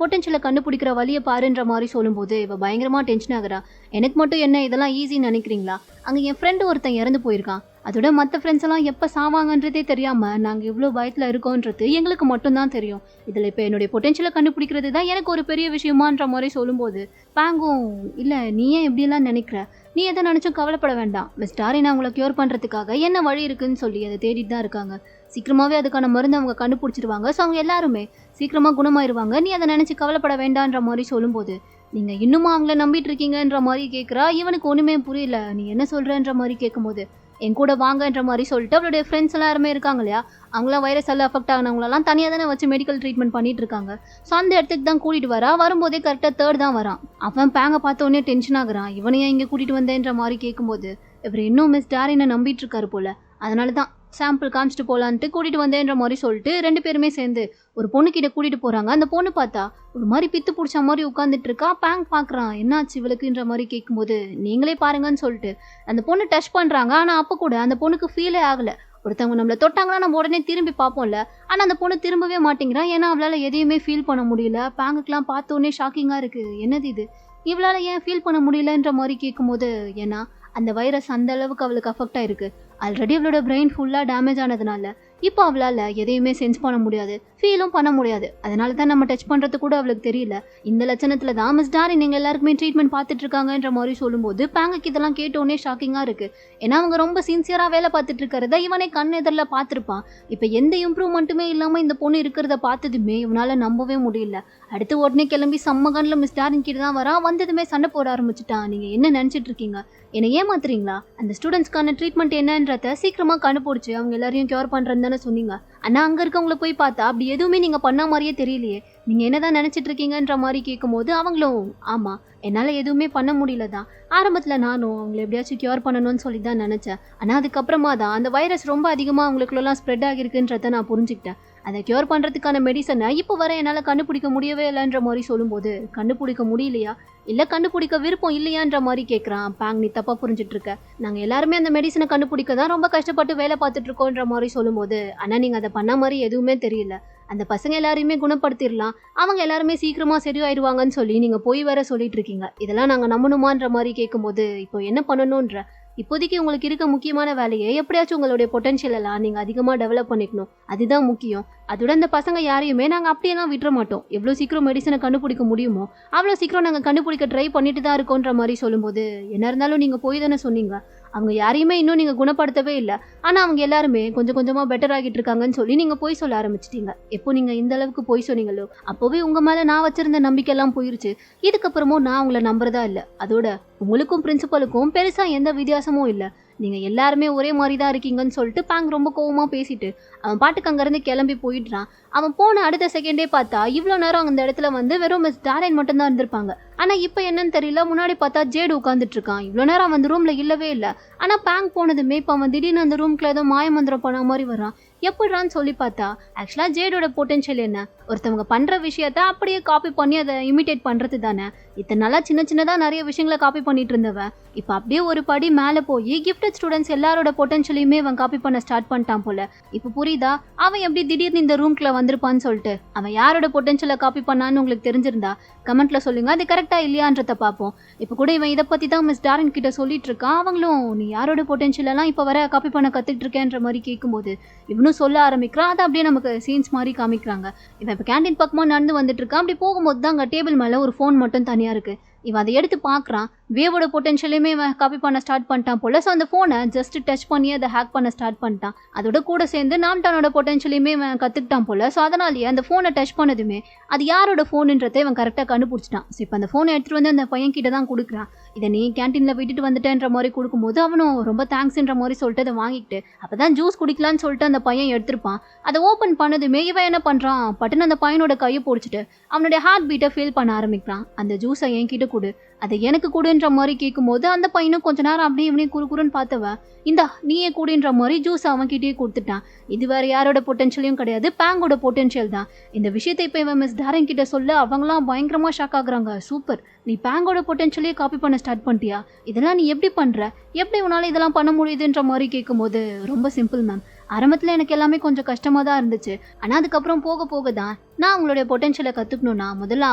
பொட்டன்ஷியலை கண்டுபிடிக்கிற வழியை பாருன்ற மாதிரி சொல்லும்போது இவ பயங்கரமாக டென்ஷன் ஆகுறா. எனக்கு மட்டும் என்ன இதெல்லாம் ஈஸின்னு நினைக்கிறீங்களா? அங்கே என் ஃப்ரெண்டு ஒருத்தன் இறந்து போயிருக்கான். அதோட மற்ற ஃப்ரெண்ட்ஸ் எல்லாம் எப்போ சாவாங்கன்றதே தெரியாமல் நாங்கள் இவ்வளோ பயத்தில் இருக்கோன்றது எங்களுக்கு மட்டும்தான் தெரியும். இதில் இப்போ என்னுடைய பொட்டன்ஷியலை கண்டுபிடிக்கிறது தான் எனக்கு ஒரு பெரிய விஷயமான்ற மாதிரி சொல்லும்போது பேங்கும், இல்லை நீ ஏன் இப்படியெல்லாம் நினைக்கிற, நீ எதை நினச்சும் கவலைப்பட வேண்டாம், மிஸ் டாரினா அவங்கள க்யூர் பண்ணுறதுக்காக என்ன வழி இருக்குன்னு சொல்லி அதை தேடிட்டு தான் இருக்காங்க. சீக்கிரமாகவே அதுக்கான மருந்து அவங்க கண்டுபிடிச்சிருவாங்க. ஸோ அவங்க எல்லாருமே சீக்கிரமாக குணமாயிருவாங்க, நீ அதை நினச்சி கவலைப்பட வேண்டான்ற மாதிரி சொல்லும்போது, நீங்கள் இன்னுமா அவங்கள நம்பிட்டு இருக்கீங்கன்ற மாதிரி கேட்குறா. இவனுக்கு ஒன்றுமே புரியல. நீ என்ன சொல்கிறன்ற மாதிரி கேட்கும்போது, என் கூட வாங்கன்ற மாதிரி சொல்லிட்டு அவளுடைய ஃப்ரெண்ட்ஸ் எல்லாருமே இருக்காங்க இல்லையா, அவங்களாம் வைரஸால் அஃபெக்ட் ஆனவங்களெல்லாம் தனியாக தானே வச்சு மெடிக்கல் ட்ரீட்மெண்ட் பண்ணிட்டு இருக்காங்க. ஸோ அந்த இடத்துக்கு தான் கூட்டிகிட்டு வரா. வரும்போதே கரெக்டாக 3rd தான் வரான். அவன் பேங்கை பார்த்தோன்னே டென்ஷன் ஆகுறான். இவனையே இங்கே கூட்டிகிட்டு வந்தேன்ற மாதிரி கேட்கும்போது, இவர் இன்னும் மிஸ் டாரினை நம்பிட்டு இருக்காரு போல, அதனால தான் சாம்பிள் காமிச்சிட்டு போகலான்ட்டு கூட்டிகிட்டு வந்தேன்ற மாதிரி சொல்லிட்டு 2 பேருமே சேர்ந்து ஒரு பொண்ணுக்கிட்ட கூட்டிகிட்டு போகிறாங்க. அந்த பொண்ணு பார்த்தா ஒரு மாதிரி பித்து பிடிச்ச மாதிரி உட்காந்துட்டு இருக்கா. பேங்க் பார்க்குறான், என்னாச்சு இவளுக்குன்ற மாதிரி கேட்கும்போது, நீங்களே பாருங்கன்னு சொல்லிட்டு அந்த பொண்ணு டச் பண்ணுறாங்க. ஆனால் அப்போ கூட அந்த பொண்ணுக்கு ஃபீலே ஆகலை. ஒருத்தவங்க நம்மளை தொட்டாங்கன்னா நம்ம உடனே திரும்பி பார்ப்போம்ல, ஆனால் அந்த பொண்ணு திரும்பவே மாட்டேங்கிறான். ஏன்னா அவளால் எதையுமே ஃபீல் பண்ண முடியல. பேங்குக்கெலாம் பார்த்தோன்னே ஷாக்கிங்காக இருக்குது, என்னது இது, இவளால் ஏன் ஃபீல் பண்ண முடியலன்ற மாதிரி கேட்கும்போது, ஏன்னா அந்த வைரஸ் அந்த அளவுக்கு அவளுக்கு அஃபெக்ட் ஆயிருக்கு. ஆல்ரெடி அவளோட பிரெயின் ஃபுல்லாக டேமேஜ் ஆனதுனால இப்போ அவளால் எதையுமே சென்ஸ் பண்ண முடியாது, ஃபீலும் பண்ண முடியாது. அதனால தான் நம்ம டச் பண்ணுறது கூட அவளுக்கு தெரியல. இந்த லட்சணத்தில் தான் மிஸ் டாரின் நீங்கள் எல்லாருக்குமே ட்ரீட்மெண்ட் பார்த்துட்டு இருக்காங்கன்ற மாதிரி சொல்லும்போது பேங்குக்கு இதெல்லாம் கேட்டோன்னே ஷாக்கிங்காக இருக்குது. ஏன்னா அவங்க ரொம்ப சின்சியராக வேலை பார்த்துட்டு இருக்கிறத இவனே கண் எதிரில் பார்த்துருப்பான். இப்போ எந்த இம்ப்ரூவ்மெண்ட்டுமே இல்லாமல் இந்த பொண்ணு இருக்கிறத பார்த்ததுமே இவனால் நம்பவே முடியல. அடுத்து உடனே கிளம்பி சம்மகனில் மிஸ் டாரின் கிட்ட தான் வரான். வந்ததுமே சண்டை போட ஆரம்பிச்சுட்டான். நீங்கள் என்ன நினச்சிட்டு இருக்கீங்க, என்னை ஏமாத்துறீங்களா? அந்த ஸ்டூடெண்ட்ஸ்க்கான ட்ரீட்மெண்ட் என்னன்றத சீக்கிரமாக கண்டுபிடிச்சி அவங்க எல்லாரையும் கியூர் பண்ணுறேன்னு தானே சொன்னீங்க. ஆனால் அங்கே இருக்கவங்கள போய் பார்த்தா அப்படி எதுவுமே நீங்கள் பண்ண மாதிரியே தெரியலையே, நீங்கள் என்னதான் நினச்சிட்டு இருக்கீங்கன்ற மாதிரி கேட்கும்போது அவங்களும், ஆமாம் என்னால் எதுவுமே பண்ண முடியல தான். ஆரம்பத்தில் நானும் அவங்களை எப்படியாச்சும் கியூர் பண்ணணும்னு சொல்லி தான் நினச்சேன். ஆனால் அதுக்கப்புறமா தான் அந்த வைரஸ் ரொம்ப அதிகமாக அவங்களுக்குள்ளலாம் ஸ்ப்ரெட் ஆகிருக்குன்றத நான் புரிஞ்சுக்கிட்டேன். அதை கியூர் பண்ணுறதுக்கான மெடிசனை இப்போ வர என்னால் கண்டுபிடிக்க முடியவே இல்லைன்ற மாதிரி சொல்லும்போது, கண்டுபிடிக்க முடியலையா இல்லை கண்டுபிடிக்க விருப்பம் இல்லையான்ற மாதிரி கேட்குறான். பேங், நீ தப்பாக புரிஞ்சிட்டு இருக்க. நாங்கள் எல்லாருமே அந்த மெடிசனை கண்டுபிடிக்க தான் ரொம்ப கஷ்டப்பட்டு வேலை பார்த்துட்டு இருக்கோன்ற மாதிரி சொல்லும்போது, ஆனால் நீங்கள் அதை பண்ண மாதிரி எதுவுமே தெரியல. அந்த பசங்க எல்லாரையுமே குணப்படுத்திடலாம், அவங்க எல்லாருமே சீக்கிரமாக சரியாயிடுவாங்கன்னு சொல்லி நீங்கள் போய் வேற சொல்லிட்டு இருக்கீங்க. இதெல்லாம் நாங்கள் நம்பணுமான்ற மாதிரி கேட்கும்போது, இப்போ என்ன பண்ணணுன்ற, இப்போதைக்கு உங்களுக்கு இருக்க முக்கியமான வேலையை எப்படியாச்சும் உங்களுடைய பொட்டன்ஷியல் எல்லாம் நீங்கள் அதிகமாக டெவலப் பண்ணிக்கணும், அதுதான் முக்கியம். அதோட இந்த பசங்க யாரையுமே நாங்கள் அப்படியெல்லாம் விட்டுற மாட்டோம். எவ்வளோ சீக்கிரம் மெடிசனை கண்டுபிடிக்க முடியுமோ அவ்வளோ சீக்கிரம் நாங்கள் கண்டுபிடிக்க ட்ரை பண்ணிட்டு தான் இருக்கோன்ற மாதிரி சொல்லும்போது, என்ன இருந்தாலும் நீங்கள் போய் தானே சொன்னீங்க, அவங்க யாரையுமே இன்னும் நீங்கள் குணப்படுத்தவே இல்லை, ஆனால் அவங்க எல்லாருமே கொஞ்சம் கொஞ்சமாக பெட்டர் ஆகிட்டு இருக்காங்கன்னு சொல்லி நீங்கள் போய் சொல்ல ஆரம்பிச்சிட்டீங்க. எப்போ நீங்கள் இந்த அளவுக்கு போய் சொன்னீங்களோ அப்போவே உங்கள் மேலே நான் வச்சிருந்த நம்பிக்கையெல்லாம் போயிருச்சு. இதுக்கப்புறமும் நான் உங்களை நம்புறதா இல்லை. அதோட உங்களுக்கும் பிரின்சிபலுக்கும் பெருசாக எந்த வித்தியாசமும் இல்லை, நீங்கள் எல்லாருமே ஒரே மாதிரி தான் இருக்கீங்கன்னு சொல்லிட்டு பேங்க் ரொம்ப கோவமாக பேசிட்டு அவன் பாட்டுக்கு அங்கேருந்து கிளம்பி போயிடுறான். அவன் போன அடுத்த செகண்டே பார்த்தா இவ்வளோ நேரம் அந்த இடத்துல வந்து வெறும் மிஸ் டாரின் மட்டும்தான் இருந்திருப்பாங்க. ஆனால் இப்போ என்னன்னு தெரியல, முன்னாடி பார்த்தா ஜேடு உட்காந்துட்டு இருக்கான். இவ்வளோ நேரம் அவன் அந்த ரூமில் இல்லவே இல்லை. ஆனால் பேங்க் போனதுமே இப்போ அவன் திடீர்னு அந்த ரூம்குள்ள ஏதோ மாயமந்திரம் பண்ண மாதிரி வரான். எப்படிறான்னு சொல்லி பார்த்தா ஆக்சுவலாக ஜேடோட பொட்டன்ஷியல் என்ன, ஒருத்தவங்க பண்ணுற விஷயத்த அப்படியே காப்பி பண்ணி அதை இமிட்டேட் பண்ணுறது தானே. இத்தனை நாளாக சின்ன சின்னதாக நிறைய விஷயங்களை காப்பி பண்ணிட்டு இருந்தவன் இப்போ அப்படியே ஒரு படி மேலே போய் கிஃப்டட் ஸ்டூடெண்ட்ஸ் எல்லாரோட பொட்டன்ஷியலையுமே அவன் காப்பி பண்ண ஸ்டார்ட் பண்ணிட்டான் போல. இப்போ புரியுதா அவன் எப்படி திடீர்னு இந்த ரூம்குள்ள வந்திருப்பான்னு சொல்லிட்டு. அவன் யாரோட பொட்டன்ஷியலை காப்பி பண்ணான்னு உங்களுக்கு தெரிஞ்சிருந்தா கமெண்ட்ல சொல்லுங்க, அது கரெக்டாக இல்லையான்றத பார்ப்போம். இப்போ கூட இவன் இதை பற்றி தான் மிஸ் டாரின் கிட்ட சொல்லிட்டு இருக்கான். அவங்களும், நீ யாரோட பொட்டன்ஷியலெல்லாம் இப்போ வர காப்பி பண்ண கற்றுட்டு இருக்கேன்ற மாதிரி கேட்கும்போது இவனும் சொல்ல ஆரம்பிக்கிறான். அதை அப்படியே நமக்கு சீன்ஸ் மாதிரி காமிக்கிறாங்க. இவன் இப்போ கேண்டீன் பக்கமாக நடந்து வந்துட்டு இருக்கான். அப்படி போகும்போது தான் அங்கே டேபிள் மேலே ஒரு ஃபோன் மட்டும் தனியாக இருக்குது. இவன் அதை எடுத்து பார்க்குறான். வேவோட பொட்டன்ஷியலையுமே இவன் காப்பி பண்ண ஸ்டார்ட் பண்ணிட்டான் போல. ஸோ அந்த ஃபோனை ஜஸ்ட் டச் பண்ணி அதை ஹேக் பண்ண ஸ்டார்ட் பண்ணிட்டான். அதோட கூட சேர்ந்து நாம்டானோட பொட்டன்ஷியலையுமே இவன் கற்றுக்கிட்டான் போல. ஸோ அதனாலேயே அந்த ஃபோனை டச் பண்ணதுமே அது யாரோட ஃபோனுன்றதை இவன் கரெக்டாக கண்டுபிடிச்சிட்டான். ஸோ இப்போ அந்த ஃபோனை எடுத்துகிட்டு வந்து அந்த பையன் கிட்ட தான் கொடுக்குறான். இதை நீ கேன்டீனில் விட்டுட்டு வந்துட்டேன்ற மாதிரி கொடுக்கும்போது அவனும் ரொம்ப தேங்க்ஸ்ன்ற மாதிரி சொல்லிட்டு அதை வாங்கிட்டு அப்போ தான் ஜூஸ் குடிக்கலான்னு சொல்லிட்டு அந்த பையன் எடுத்திருப்பான். அதை ஓப்பன் பண்ணதுமே இவன் என்ன பண்ணுறான், பட்டுன்னு அந்த பையனோட கையை பிடிச்சிட்டு அவனுடைய ஹார்ட் பீட்டை ஃபீல் பண்ண ஆரம்பிக்கிறான். அந்த ஜூஸை என்கிட்ட கொடு, அதை எனக்கு கொடுன்ற கூடுன்ற மாதிரி கேட்கும்போது அந்த பையனும் கொஞ்ச நேரம் அப்படியே இவனையும் குறுக்குறுன்னு பார்த்தவன் இந்தா நீயே கூடின்ற மாதிரி ஜூஸ் அவன்கிட்டயே கொடுத்துட்டான். இது வேற யாரோட பொட்டன்ஷியலையும் கிடையாது, பேங்கோட பொட்டன்ஷியல் தான். இந்த விஷயத்தை இப்போ இவன் மிஸ் டாரன் கிட்ட சொல்ல அவங்களாம் பயங்கரமா ஷாக் ஆகுறாங்க. சூப்பர், நீ பேங்கோட பொட்டன்ஷியலே காப்பி பண்ண ஸ்டார்ட் பண்ணிட்டியா? இதெல்லாம் நீ எப்படி பண்ற, எப்படி உன்னால இதெல்லாம் பண்ண முடியுதுன்ற மாதிரி கேட்கும்போது ரொம்ப சிம்பிள் மேம். ஆரம்பத்தில் எனக்கு எல்லாமே கொஞ்சம் கஷ்டமாக தான் இருந்துச்சு. ஆனால் அதுக்கப்புறம் போக போக தான் நான் அவங்களுடைய பொட்டன்ஷியலை கற்றுக்கணும்னா முதல்ல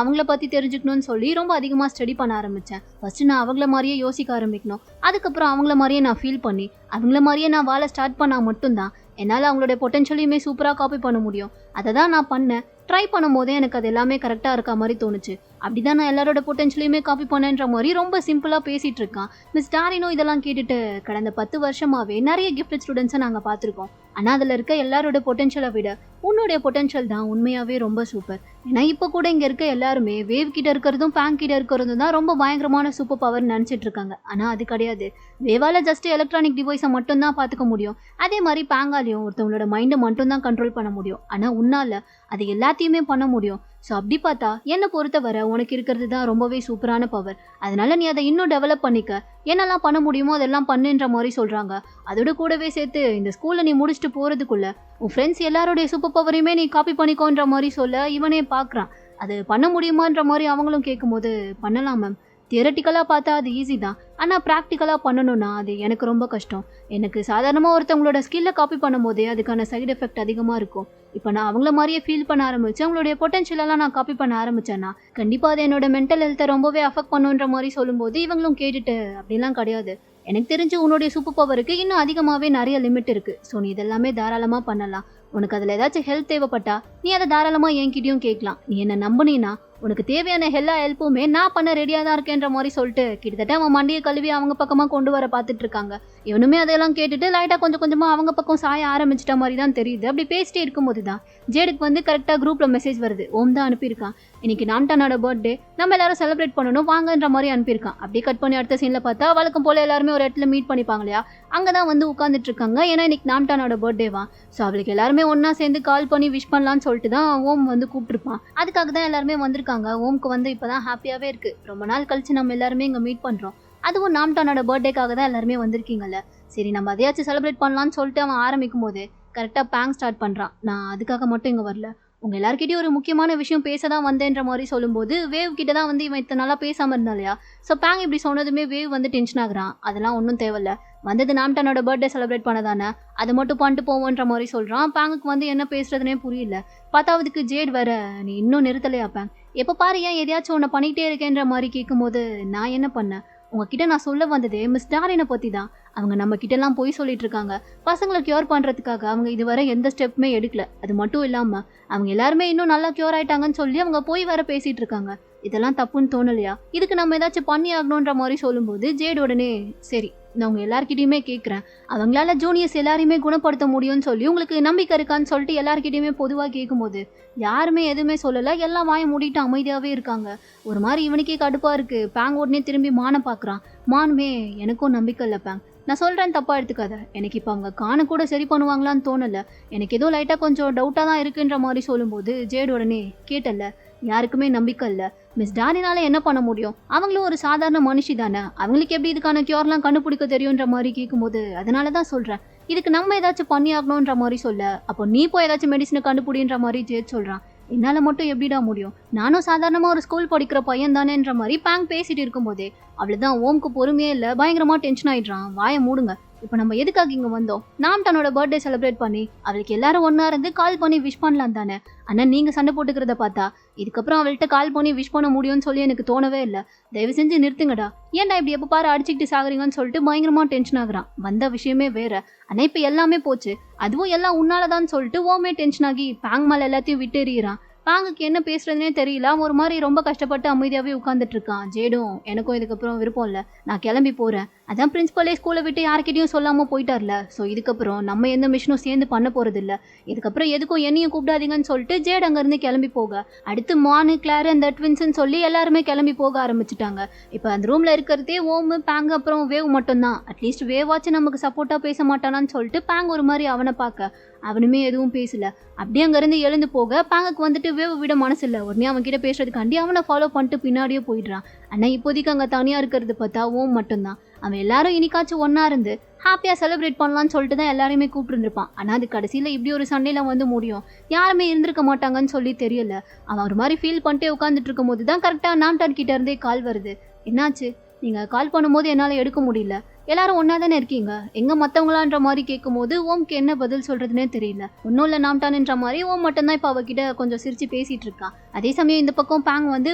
அவங்கள பற்றி தெரிஞ்சுக்கணும்னு சொல்லி ரொம்ப அதிகமாக ஸ்டடி பண்ண ஆரம்பித்தேன். ஃபஸ்ட்டு நான் அவங்கள மாதிரியே யோசிக்க ஆரம்பிக்கணும். அதுக்கப்புறம் அவங்கள மாதிரியே நான் ஃபீல் பண்ணி அவங்கள மாதிரியே நான் வாழ ஸ்டார்ட் பண்ணால் மட்டும்தான் என்னால் அவங்களுடைய பொட்டன்ஷியலையுமே சூப்பராக காப்பி பண்ண முடியும். அதை தான் நான் பண்ணேன். ட்ரை பண்ணும் போதே எனக்கு அது எல்லாமே கரெக்டாக இருக்க மாதிரி தோணுச்சு. அப்படிதான் நான் எல்லாரோட பொட்டன்ஷியலையுமே காப்பி பண்ணேன்ற மாதிரி ரொம்ப சிம்பிளாக பேசிகிட்டு இருக்கான். மிஸ் டாரினோ இதெல்லாம் கேட்டுட்டு கடந்த 10 வருஷமாகவே நிறைய கிஃப்டட் ஸ்டூடெண்ட்ஸை நாங்கள் பார்த்துருக்கோம். ஆனால் அதில் இருக்க எல்லாரோட பொட்டன்ஷியலை விட உன்னுடைய பொட்டன்ஷியல் தான் உண்மையாகவே ரொம்ப சூப்பர். ஏன்னா இப்போ கூட இங்கே இருக்க எல்லாருமே வேவ் கிட்ட இருக்கிறதும் பேங்க் கிட்ட இருக்கிறதும் தான் ரொம்ப பயங்கரமான சூப்பர் பவர்னு நினச்சிட்டு இருக்காங்க. ஆனால் அது கிடையாது. வேவால் ஜஸ்ட் எலக்ட்ரானிக் டிவைஸை மட்டும்தான் பார்த்துக்க முடியும். அதே மாதிரி பேங்காலையும் ஒருத்தவங்களோட மைண்டை மட்டும்தான் கண்ட்ரோல் பண்ண முடியும். ஆனால் உன்னால் அது எல்லாத்தையுமே பண்ண முடியும். ஸோ அப்படி பார்த்தா என்னை பொறுத்தவரை உனக்கு இருக்கிறது தான் ரொம்பவே சூப்பரான பவர். அதனால நீ அதை இன்னும் டெவலப் பண்ணிக்க, என்னெல்லாம் பண்ண முடியுமோ அதெல்லாம் பண்ணுன்ற மாதிரி சொல்கிறாங்க. அதோட கூடவே சேர்த்து இந்த ஸ்கூலில் நீ முடிச்சுட்டு போகிறதுக்குள்ள உன் ஃப்ரெண்ட்ஸ் எல்லாருடைய சூப்பர் பவரையுமே நீ காப்பி பண்ணிக்கோன்ற மாதிரி சொல்ல இவனே பார்க்குறான். அது பண்ண முடியுமான்ற மாதிரி அவங்களும் கேட்கும்போது பண்ணலாம் மேம். தியரட்டிக்கலாக பார்த்தா அது ஈஸி தான், ஆனால் ப்ராக்டிக்கலாக பண்ணணும்னா அது எனக்கு ரொம்ப கஷ்டம். எனக்கு சாதாரணமாக ஒருத்தவங்களோட ஸ்கில்லை காப்பி பண்ணும் போதே அதுக்கான சைடு எஃபெக்ட் அதிகமாக இருக்கும். இப்போ நான் அவங்கள மாதிரியே ஃபீல் பண்ண ஆரம்பிச்சு அவங்களுடைய பொட்டன்ஷியலெல்லாம் நான் காப்பி பண்ண ஆரம்பிச்சேன்னா கண்டிப்பாக அது என்னோட மென்டல் ஹெல்த்தை ரொம்பவே அஃபெக்ட் பண்ணுன்ற மாதிரி சொல்லும்போது இவங்களும் கேட்டுட்டு அப்படிலாம் கிடையாது, எனக்கு தெரிஞ்சு உன்னுடைய சூப்பர் பவருக்கு இன்னும் அதிகமாகவே நிறைய லிமிட் இருக்குது. ஸோ நீ இதெல்லாமே தாராளமாக பண்ணலாம். உனக்கு அதில் ஏதாச்சும் ஹெல்ப் தேவைப்பட்டா நீ அதை தாராளமாக என்கிட்டயும் கேட்கலாம். நீ என்ன நம்பினா உனக்கு தேவையான எல்லா ஹெல்ப்புமே நான் பண்ண ரெடியாக தான் இருக்கேன்ற மாதிரி சொல்லிட்டு கிட்டத்தட்ட அவன் மண்டியை கழுவி அவங்க பக்கமாக கொண்டு வர பார்த்துட்டு இருக்காங்க. இவனுமே அதெல்லாம் கேட்டுட்டு லைட்டாக கொஞ்சம் கொஞ்சமாக அவங்க பக்கம் சாய ஆரம்பிச்சிட்ட மாதிரி தான் தெரியுது. அப்படி பேசிட்டே இருக்கும்போது தான் ஜேடுக்கு வந்து கரெக்டாக குரூப்பில் மெசேஜ் வருது. ஓம் தான் அனுப்பியிருக்கான். இன்னைக்கு நாம்டானோட பர்த்டே, நம்ம எல்லாரும் செலிப்ரேட் பண்ணணும் வாங்கன்ற மாதிரி அனுப்பியிருக்கான். அப்படியே கட் பண்ணி அடுத்த சீனில் பார்த்தா வழக்கம் போல் எல்லாருமே ஒரு இடத்துல மீட் பண்ணிப்பாங்க இல்லையா, அங்கே தான் வந்து உட்காந்துட்டு இருக்காங்க. ஏன்னா இன்னைக்கு நாம்டானோட பர்த்டேவா. ஸோ அவளுக்கு எல்லாருமே ஒன்றா சேர்ந்து கால் பண்ணி விஷ் பண்ணலான்னு சொல்லிட்டு தான் ஓம் வந்து கூப்பிட்டுருப்பான். அதுக்காக தான் எல்லாருமே வந்திருக்காங்க. ஓம்க்கு வந்து இப்போ தான் ஹாப்பியாகவே இருக்குது. ரொம்ப நாள் கழிச்சு நம்ம எல்லாருமே இங்கே மீட் பண்ணுறோம். அதுவும் நாம்டானோட பர்த்டேக்காக தான் எல்லாருமே வந்திருக்கீங்கல்ல, சரி நம்ம அதையாச்சும் செலிப்ரேட் பண்ணலான்னு சொல்லிட்டு அவன் ஆரம்பிக்கும் போது கரெக்டாக பேங் ஸ்டார்ட் பண்ணுறான். நான் அதுக்காக மட்டும் இங்கே வரல, உங்கள் எல்லாருக்கிட்டையும் ஒரு முக்கியமான விஷயம் பேச தான் வந்தேன்ற மாதிரி சொல்லும்போது வேவ் கிட்ட தான் வந்து இவன் இத்தனை நாளாக பேசாமல் இருந்தா இல்லையா. ஸோ பேங் இப்படி சொன்னதுமே வேவ் வந்து டென்ஷன் ஆகுறான். அதெல்லாம் ஒன்றும் தேவையில்ல, வந்தது நாம்டானோட பர்த்டே செலிப்ரேட் பண்ண தானே, அதை மட்டும் பண்ணிட்டு போவோன்ற மாதிரி சொல்கிறான். பேங்குக்கு வந்து என்ன பேசுறதுனே புரியல. பத்தாவதுக்கு ஜேட் வேற நீ இன்னும் நிறுத்தலையா பேங், எப்போ பாரு ஏன் எதையாச்சும் ஒன்று பண்ணிக்கிட்டே இருக்கேன்ற மாதிரி கேட்கும்போது நான் என்ன பண்ணேன், உங்ககிட்ட நான் சொல்ல வந்ததே மிஸ் டாரினை பற்றி தான். அவங்க நம்ம கிட்டலாம் போய் சொல்லிட்டு இருக்காங்க. பசங்களை க்யூர் பண்ணுறதுக்காக அவங்க இதுவரை எந்த ஸ்டெப்புமே எடுக்கல. அது மட்டும் இல்லாமல் அவங்க எல்லாருமே இன்னும் நல்லா க்யூர் ஆயிட்டாங்கன்னு சொல்லி அவங்க போய் வேற பேசிட்டு இருக்காங்க. இதெல்லாம் தப்புன்னு தோணலையா, இதுக்கு நம்ம ஏதாச்சும் பண்ணி ஆகணுன்ற மாதிரி சொல்லும்போது ஜேட் உடனே சரி நான் அவங்க எல்லாருக்கிட்டையுமே கேட்குறேன், அவங்களால ஜூனியர்ஸ் எல்லாரையுமே குணப்படுத்த முடியும்னு சொல்லி உங்களுக்கு நம்பிக்கை இருக்கான்னு சொல்லிட்டு எல்லாருக்கிட்டையுமே பொதுவாக கேட்கும்போது யாருமே எதுவுமே சொல்லலை. எல்லாம் வாயை மூடிட்டு அமைதியாகவே இருக்காங்க. ஒரு மாதிரி இவனுக்கே கடுப்பாக இருக்குது. பேங் உடனே திரும்பி மானை பார்க்குறான். மானுமே எனக்கும் நம்பிக்கை இல்லை பேங், நான் சொல்கிறேன் தப்பாக எடுத்துக்காத, எனக்கு இப்போ அவங்க காண கூட சரி பண்ணுவாங்களான்னு தோணலை, எனக்கு ஏதோ லைட்டாக கொஞ்சம் டவுட்டாக தான் இருக்குன்ற மாதிரி சொல்லும்போது ஜேட் உடனே கேட்டல யாருக்குமே நம்பிக்கை இல்லை, மிஸ் டாரினால என்ன பண்ண முடியும், அவங்களும் ஒரு சாதாரண மனுஷி தானே, அவங்களுக்கு எப்படி இதுக்கான கியூர்லாம் கண்டுபிடிக்க தெரியுன்ற மாதிரி கேட்கும்போது அதனால தான் சொல்கிறேன் இதுக்கு நம்ம ஏதாச்சும் பண்ணி ஆகணுன்ற மாதிரி சொல்ல, அப்போ நீ போய் ஏதாச்சும் மெடிசனை கண்டுபிடின்ற மாதிரி ஜேட் சொல்கிறான். என்னால் மட்டும் எப்படிடா முடியும், நானும் சாதாரணமாக ஒரு ஸ்கூல் படிக்கிற பையன் தானேன்ற மாதிரி பேங் பேசிட்டு இருக்கும்போதே அவ்வளோதான் ஓம்க்கு பொறுமையே இல்லை, பயங்கரமாக டென்ஷன் ஆகிடுறான். வாயை மூடுங்க, இப்போ நம்ம எதுக்காக இங்கே வந்தோம், நாம் தன்னோட பர்த்டே செலிப்ரேட் பண்ணி அவளுக்கு எல்லாரும் ஒன்றா இருந்து கால் பண்ணி விஷ் பண்ணலாம் தானே. ஆனால் நீங்கள் சண்டை போட்டுக்கிறத பார்த்தா இதுக்கப்புறம் அவள்கிட்ட கால் பண்ணி விஷ் பண்ண முடியும்னு சொல்லி எனக்கு தோணவே இல்லை. தயவு செஞ்சு நிறுத்துங்கடா, ஏன்டா இப்படி எப்போ பாரு அடிச்சுக்கிட்டு சாகுறீங்கன்னு சொல்லிட்டு பயங்கரமாக டென்ஷன் ஆகுறான். வந்த விஷயமே வேற, ஆனால் இப்போ எல்லாமே போச்சு, அதுவும் எல்லாம் உன்னாலதான் சொல்லிட்டு ஓமே டென்ஷன் ஆகி பேங் மேலே எல்லாத்தையும் விட்டு எறிகிறான். பேங்குக்கு என்ன பேசுறதுனே தெரியல, ஒரு மாதிரி ரொம்ப கஷ்டப்பட்டு அமைதியாகவே உட்காந்துட்டு இருக்கான். ஜேடும் எனக்கும் இதுக்கப்புறம் விருப்பம் இல்லை, நான் கிளம்பி போகிறேன், அதான் பிரின்சிபலே ஸ்கூலை விட்டு யார்கிட்டயும் சொல்லாமல் போயிட்டார்ல. ஸோ இதுக்கப்புறம் நம்ம எந்த மிஷனும் சேர்ந்து பண்ண போகிறது இல்லை. இதுக்கப்புறம் எதுக்கும் என்னையும் கூப்பிடாதீங்கன்னு சொல்லிட்டு ஜேட் அங்கேருந்து கிளம்பி போக, அடுத்து மானு கிளாரு அந்த ட்வின்ஸ்ன்னு சொல்லி எல்லாருமே கிளம்பி போக ஆரம்பிச்சிட்டாங்க. இப்போ அந்த ரூமில் இருக்கிறதே ஓமு பேங்க் அப்புறம் வேவ் மட்டும்தான். அட்லீஸ்ட் வேவாச்சும் நமக்கு சப்போர்ட்டாக பேச மாட்டானான்னு சொல்லிட்டு பேங் ஒரு மாதிரி அவனை பார்க்க, அவனுமே எதுவும் பேசல. அப்படியே அங்கேருந்து எழுந்து போக பேங்குக்கு வந்துட்டு வேவ் விட மனசு இல்லை. உடனே அவன் கிட்ட பேசுறதுக்காண்டி அவனை ஃபாலோ பண்ணிட்டு பின்னாடியே போயிடுறான். ஆனால் இப்போதைக்கு அங்கே தனியாக இருக்கிறது பார்த்தா ஓம் மட்டும்தான். அவன் எல்லாரும் இன்னைக்காச்சும் ஒன்றா இருந்து ஹாப்பியாக செலிப்ரேட் பண்ணலான்னு சொல்லிட்டு தான் எல்லாருமே கூப்பிட்டுருந்துருப்பான். ஆனால் அது கடைசியில் இப்படி ஒரு சண்டையில் வந்து முடியும். யாருமே இருந்திருக்க மாட்டாங்கன்னு சொல்லி தெரியல. அவன் ஒரு மாதிரி ஃபீல் பண்ணிட்டே உட்காந்துட்டு இருக்கும் போது தான் கரெக்டாக நாம்டான் கிட்ட இருந்தே கால் வருது. என்னாச்சு, நீங்கள் கால் பண்ணும்போது என்னால் எடுக்க முடியல, எல்லாரும் ஒன்றா தானே இருக்கீங்க, எங்கே மற்றவங்களான்ற மாதிரி கேட்கும்போது ஓம்க்கு என்ன பதில் சொல்கிறதுனே தெரியல. ஒன்றும் இல்லை நாம்டான்ன்ற மாதிரி ஓம் மட்டும்தான் இப்போ அவகிட்ட கொஞ்சம் சிரித்து பேசிகிட்டு இருக்கான். அதே சமயம் இந்த பக்கம் பேங் வந்து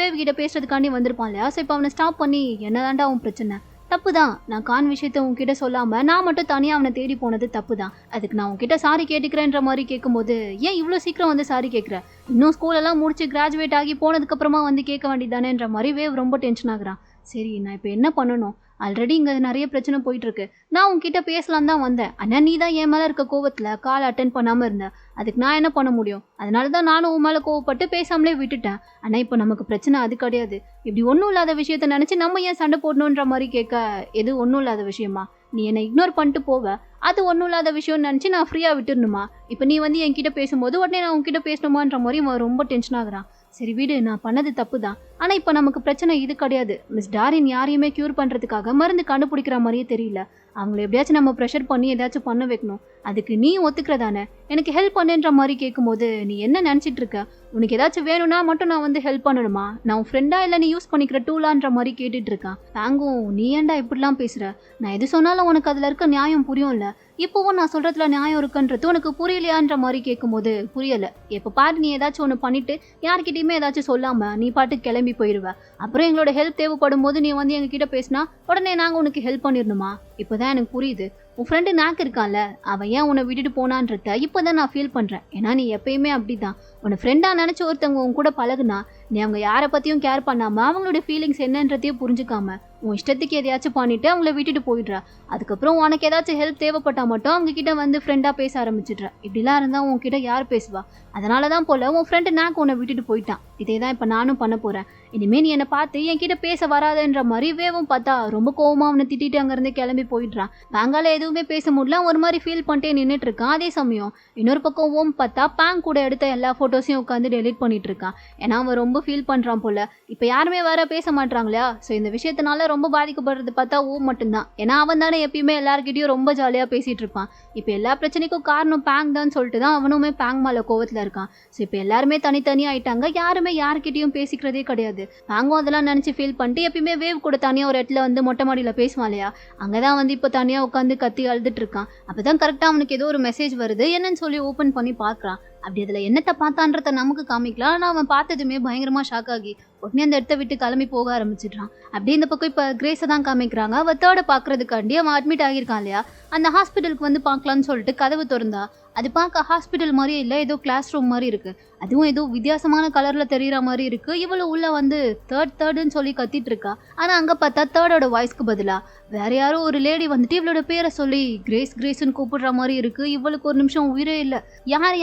வேவ் கிட்ட பேசுறதுக்காண்டி வந்திருப்பான் இல்லையா. ஸோ இப்போ அவனை ஸ்டாப் பண்ணி என்னதான்டா அவன் பிரச்சனை, தப்பு தான், நான் கான் விஷயத்த உன்கிட்ட சொல்லாமல் நான் மட்டும் தனியாக அவனை தேடி போனது தப்பு தான், அதுக்கு நான் உன்கிட்ட சாரி கேட்டுக்கிறேன்ற மாதிரி கேட்கும்போது ஏன் இவ்வளோ சீக்கிரம் வந்து சாரி கேட்குற, இன்னும் ஸ்கூலெல்லாம் முடிச்சு கிராஜுவேட் ஆகி போனதுக்கப்புறமா வந்து கேட்க வேண்டியதானேன்ற மாதிரி வேவ் ரொம்ப டென்ஷன் ஆகுறான். சரி நான் இப்போ என்ன பண்ணணும், ஆல்ரெடி இங்கே நிறைய பிரச்சனை போயிட்டுருக்கு, நான் உன்கிட்ட பேசலாம் தான் வந்தேன், ஆனால் நீ தான் என் மேலே இருக்க கோவத்தில் கால் அட்டன் பண்ணாமல் இருந்தேன், அதுக்கு நான் என்ன பண்ண முடியும், அதனால தான் நானும் உன் மேலே கோவப்பட்டு பேசாமலே விட்டுட்டேன். ஆனால் இப்போ நமக்கு பிரச்சனை அது கிடையாது, இப்படி ஒன்றும் இல்லாத விஷயத்த நினச்சி நம்ம ஏன் சண்டை போடணுன்ற மாதிரி கேட்க, எது ஒன்றும் இல்லாத விஷயமா, நீ என்னை இக்னோர் பண்ணிட்டு போவ, அது ஒன்றும் இல்லாத விஷயம்னு நினச்சி நான் ஃப்ரீயாக விட்டுருணுமா, இப்போ நீ வந்து என்கிட்ட பேசும்போது உடனே நான் உன்கிட்ட பேசணுமான்ற மாதிரி அவன் ரொம்ப டென்ஷன் ஆகுறான். சரி வீடு, நான் பண்ணது தப்பு தான், ஆனால் இப்போ நமக்கு பிரச்சனை இது கிடையாது. மிஸ் டாரின் யாரையுமே க்யூர் பண்ணுறதுக்காக மருந்து கண்டுபிடிக்கிற மாதிரியே தெரியல, அவங்கள எப்படியாச்சும் நம்ம ப்ரெஷர் பண்ணி ஏதாச்சும் பண்ண வைக்கணும், அதுக்கு நீ ஒத்துக்கிறதானே, எனக்கு ஹெல்ப் பண்ணுன்ற மாதிரி கேட்கும்போது நீ என்ன நினச்சிட்டு இருக்க, உனக்கு ஏதாச்சும் வேணும்னா மட்டும் நான் வந்து ஹெல்ப் பண்ணணுமா, நான் உன் ஃப்ரெண்டா இல்லை நீ யூஸ் பண்ணிக்கிற டூலான்ற மாதிரி கேட்டுட்டு இருக்கான். தாங்கும் நீ ஏன்டா இப்படிலாம் பேசுகிற, நான் எது சொன்னாலும் உனக்கு அதில் இருக்க நியாயம் புரியும்ல, இப்போவும் நான் சொல்கிறதுல நியாயம் இருக்குன்றது உனக்கு புரியலையான்ற மாதிரி கேட்கும்போது புரியலை, எப்போ பாரு நீ ஏதாச்சும் ஒன்று பண்ணிட்டு யார்கிட்டையுமே ஏதாச்சும் சொல்லாமல் நீ பாட்டு கிளம்பி போயிடுவ, அப்புறம் எங்களோட ஹெல்ப் தேவைப்படும் போது நீ வந்து எங்ககிட்ட பேசினா உடனே நாங்கள் உனக்கு ஹெல்ப் பண்ணிடணுமா, இப்போதான் எனக்கு புரியுது, உன் ஃப்ரெண்டு நாக்கு இருக்கான்ல அவன் ஏன் உன்னை விட்டுட்டு போனான்றத இப்போதான் நான் ஃபீல் பண்ணுறேன். ஏன்னா நீ எப்பயுமே அப்படி தான், உன்னை ஃப்ரெண்டாக நினச்சி ஒருத்தவங்க உன் கூட பழகுனா நீ அவங்க யாரை பற்றியும் கேர் பண்ணாமல் அவங்களோட ஃபீலிங்ஸ் என்னன்றதையும் புரிஞ்சுக்காம உன் இஷ்டத்துக்கு எதையாச்சும் பண்ணிட்டு அவங்கள விட்டுட்டு போயிடுறா, அதுக்கப்புறம் உனக்கு ஏதாச்சும் ஹெல்ப் தேவைப்பட்டால் மட்டும் அவங்க கிட்ட வந்து ஃப்ரெண்டாக பேச ஆரம்பிச்சிடுற, இப்படிலாம் இருந்தால் உன்கிட்ட யார் பேசுவா, அதனால தான் போல உன் ஃப்ரெண்டு நாக்கு உன்னை விட்டுட்டு போயிட்டான், இதே தான் இப்போ நானும் பண்ண போகிறேன், இனிமேல் நீ என்னை பார்த்து என்கிட்ட பேச வராதுன்ற மாதிரி வேவும் பார்த்தா ரொம்ப கோவமாக அவனை திட்டிட்டு அங்கேருந்து கிளம்பி போயிடுறான். பேங்கால எதுவுமே பேச முடியல, ஒரு மாதிரி ஃபீல் பண்ணிட்டே நின்றுட்டு இருக்கான். அதே சமயம் இன்னொரு பக்கம் ஓம் பார்த்தா பேங்க் கூட எடுத்த எல்லா ஃபோட்டோஸையும் உட்காந்து டெலிட் பண்ணிட்டு இருக்கான். ஏன்னா அவன் ரொம்ப ஃபீல் பண்ணுறான் போல, இப்போ யாருமே வேற பேச மாட்டாங்களா, ஸோ இந்த விஷயத்தினால ரொம்ப பாதிக்கப்படுறது பார்த்தா ஓம் மட்டும்தான். ஏன்னா அவன் தானே எப்பயுமே எல்லாருக்கிட்டையும் ரொம்ப ஜாலியாக பேசிகிட்டு இருப்பான். இப்போ எல்லா பிரச்சனைக்கும் காரணம் பேங்க் தான் சொல்லிட்டு தான் அவனுமே பேங்க் மேலே கோவத்தில் இருக்கான். ஸோ இப்போ எல்லாருமே தனித்தனியாக ஆயிட்டாங்க, யாருமே யாருக்கிட்டையும் பேசிக்கிறதே கிடையாது. பேங்கும் அதெல்லாம் நினச்சி ஃபீல் பண்ணிட்டு எப்பயுமே வேவ் கூட தனியாக ஒரு இடத்துல வந்து மொட்டை மாடியில் பேசுவான் இல்லையா, அங்கே தான் வந்து இப்போ தனியாக உட்காந்து கத்தி அழுதுட்டு இருக்கான். அப்போ தான் கரெக்டாக அவனுக்கு ஏதோ ஒரு மெசேஜ் வருது, என்னன்னு சொல்லி ஓப்பன் பண்ணி பார்க்குறான். அப்படி அதில் என்னத்தை பார்த்தான்றத நமக்கு காமிக்கலாம், ஆனால் அவன் பார்த்ததுமே பயங்கரமாக ஷாக் ஆகி உடனே அந்த இடத்த விட்டு கிளம்பி போக ஆரம்பிச்சிடுறான். அப்படியே இந்த பக்கம் இப்போ கிரேஸை தான் காமிக்கிறாங்க. அவள் தேர்டை பார்க்கறதுக்காண்டி அவன் அட்மிட் ஆகியிருக்கான் இல்லையா, அந்த ஹாஸ்பிட்டலுக்கு வந்து பார்க்கலான்னு சொல்லிட்டு கதவு திறந்தா அது பார்க்க ஹாஸ்பிட்டல் மாதிரியே இல்லை, ஏதோ கிளாஸ் ரூம் மாதிரி இருக்குது, அதுவும் ஏதோ வித்தியாசமான கலரில் தெரிகிற மாதிரி இருக்குது. இவ்வளோ உள்ள வந்து தேர்டுன்னு சொல்லி கத்திட்டு இருக்கா. ஆனால் அங்கே பார்த்தா தேர்டோட வாய்ஸ்க்கு பதிலாக வேற யாரோ ஒரு லேடி வந்துட்டு இவளோட பேரை சொல்லி கிரேஸ்ன்னு கூப்பிடுற மாதிரி இருக்குது. இவளுக்கு ஒரு நிமிஷம் உயிரே இல்லை,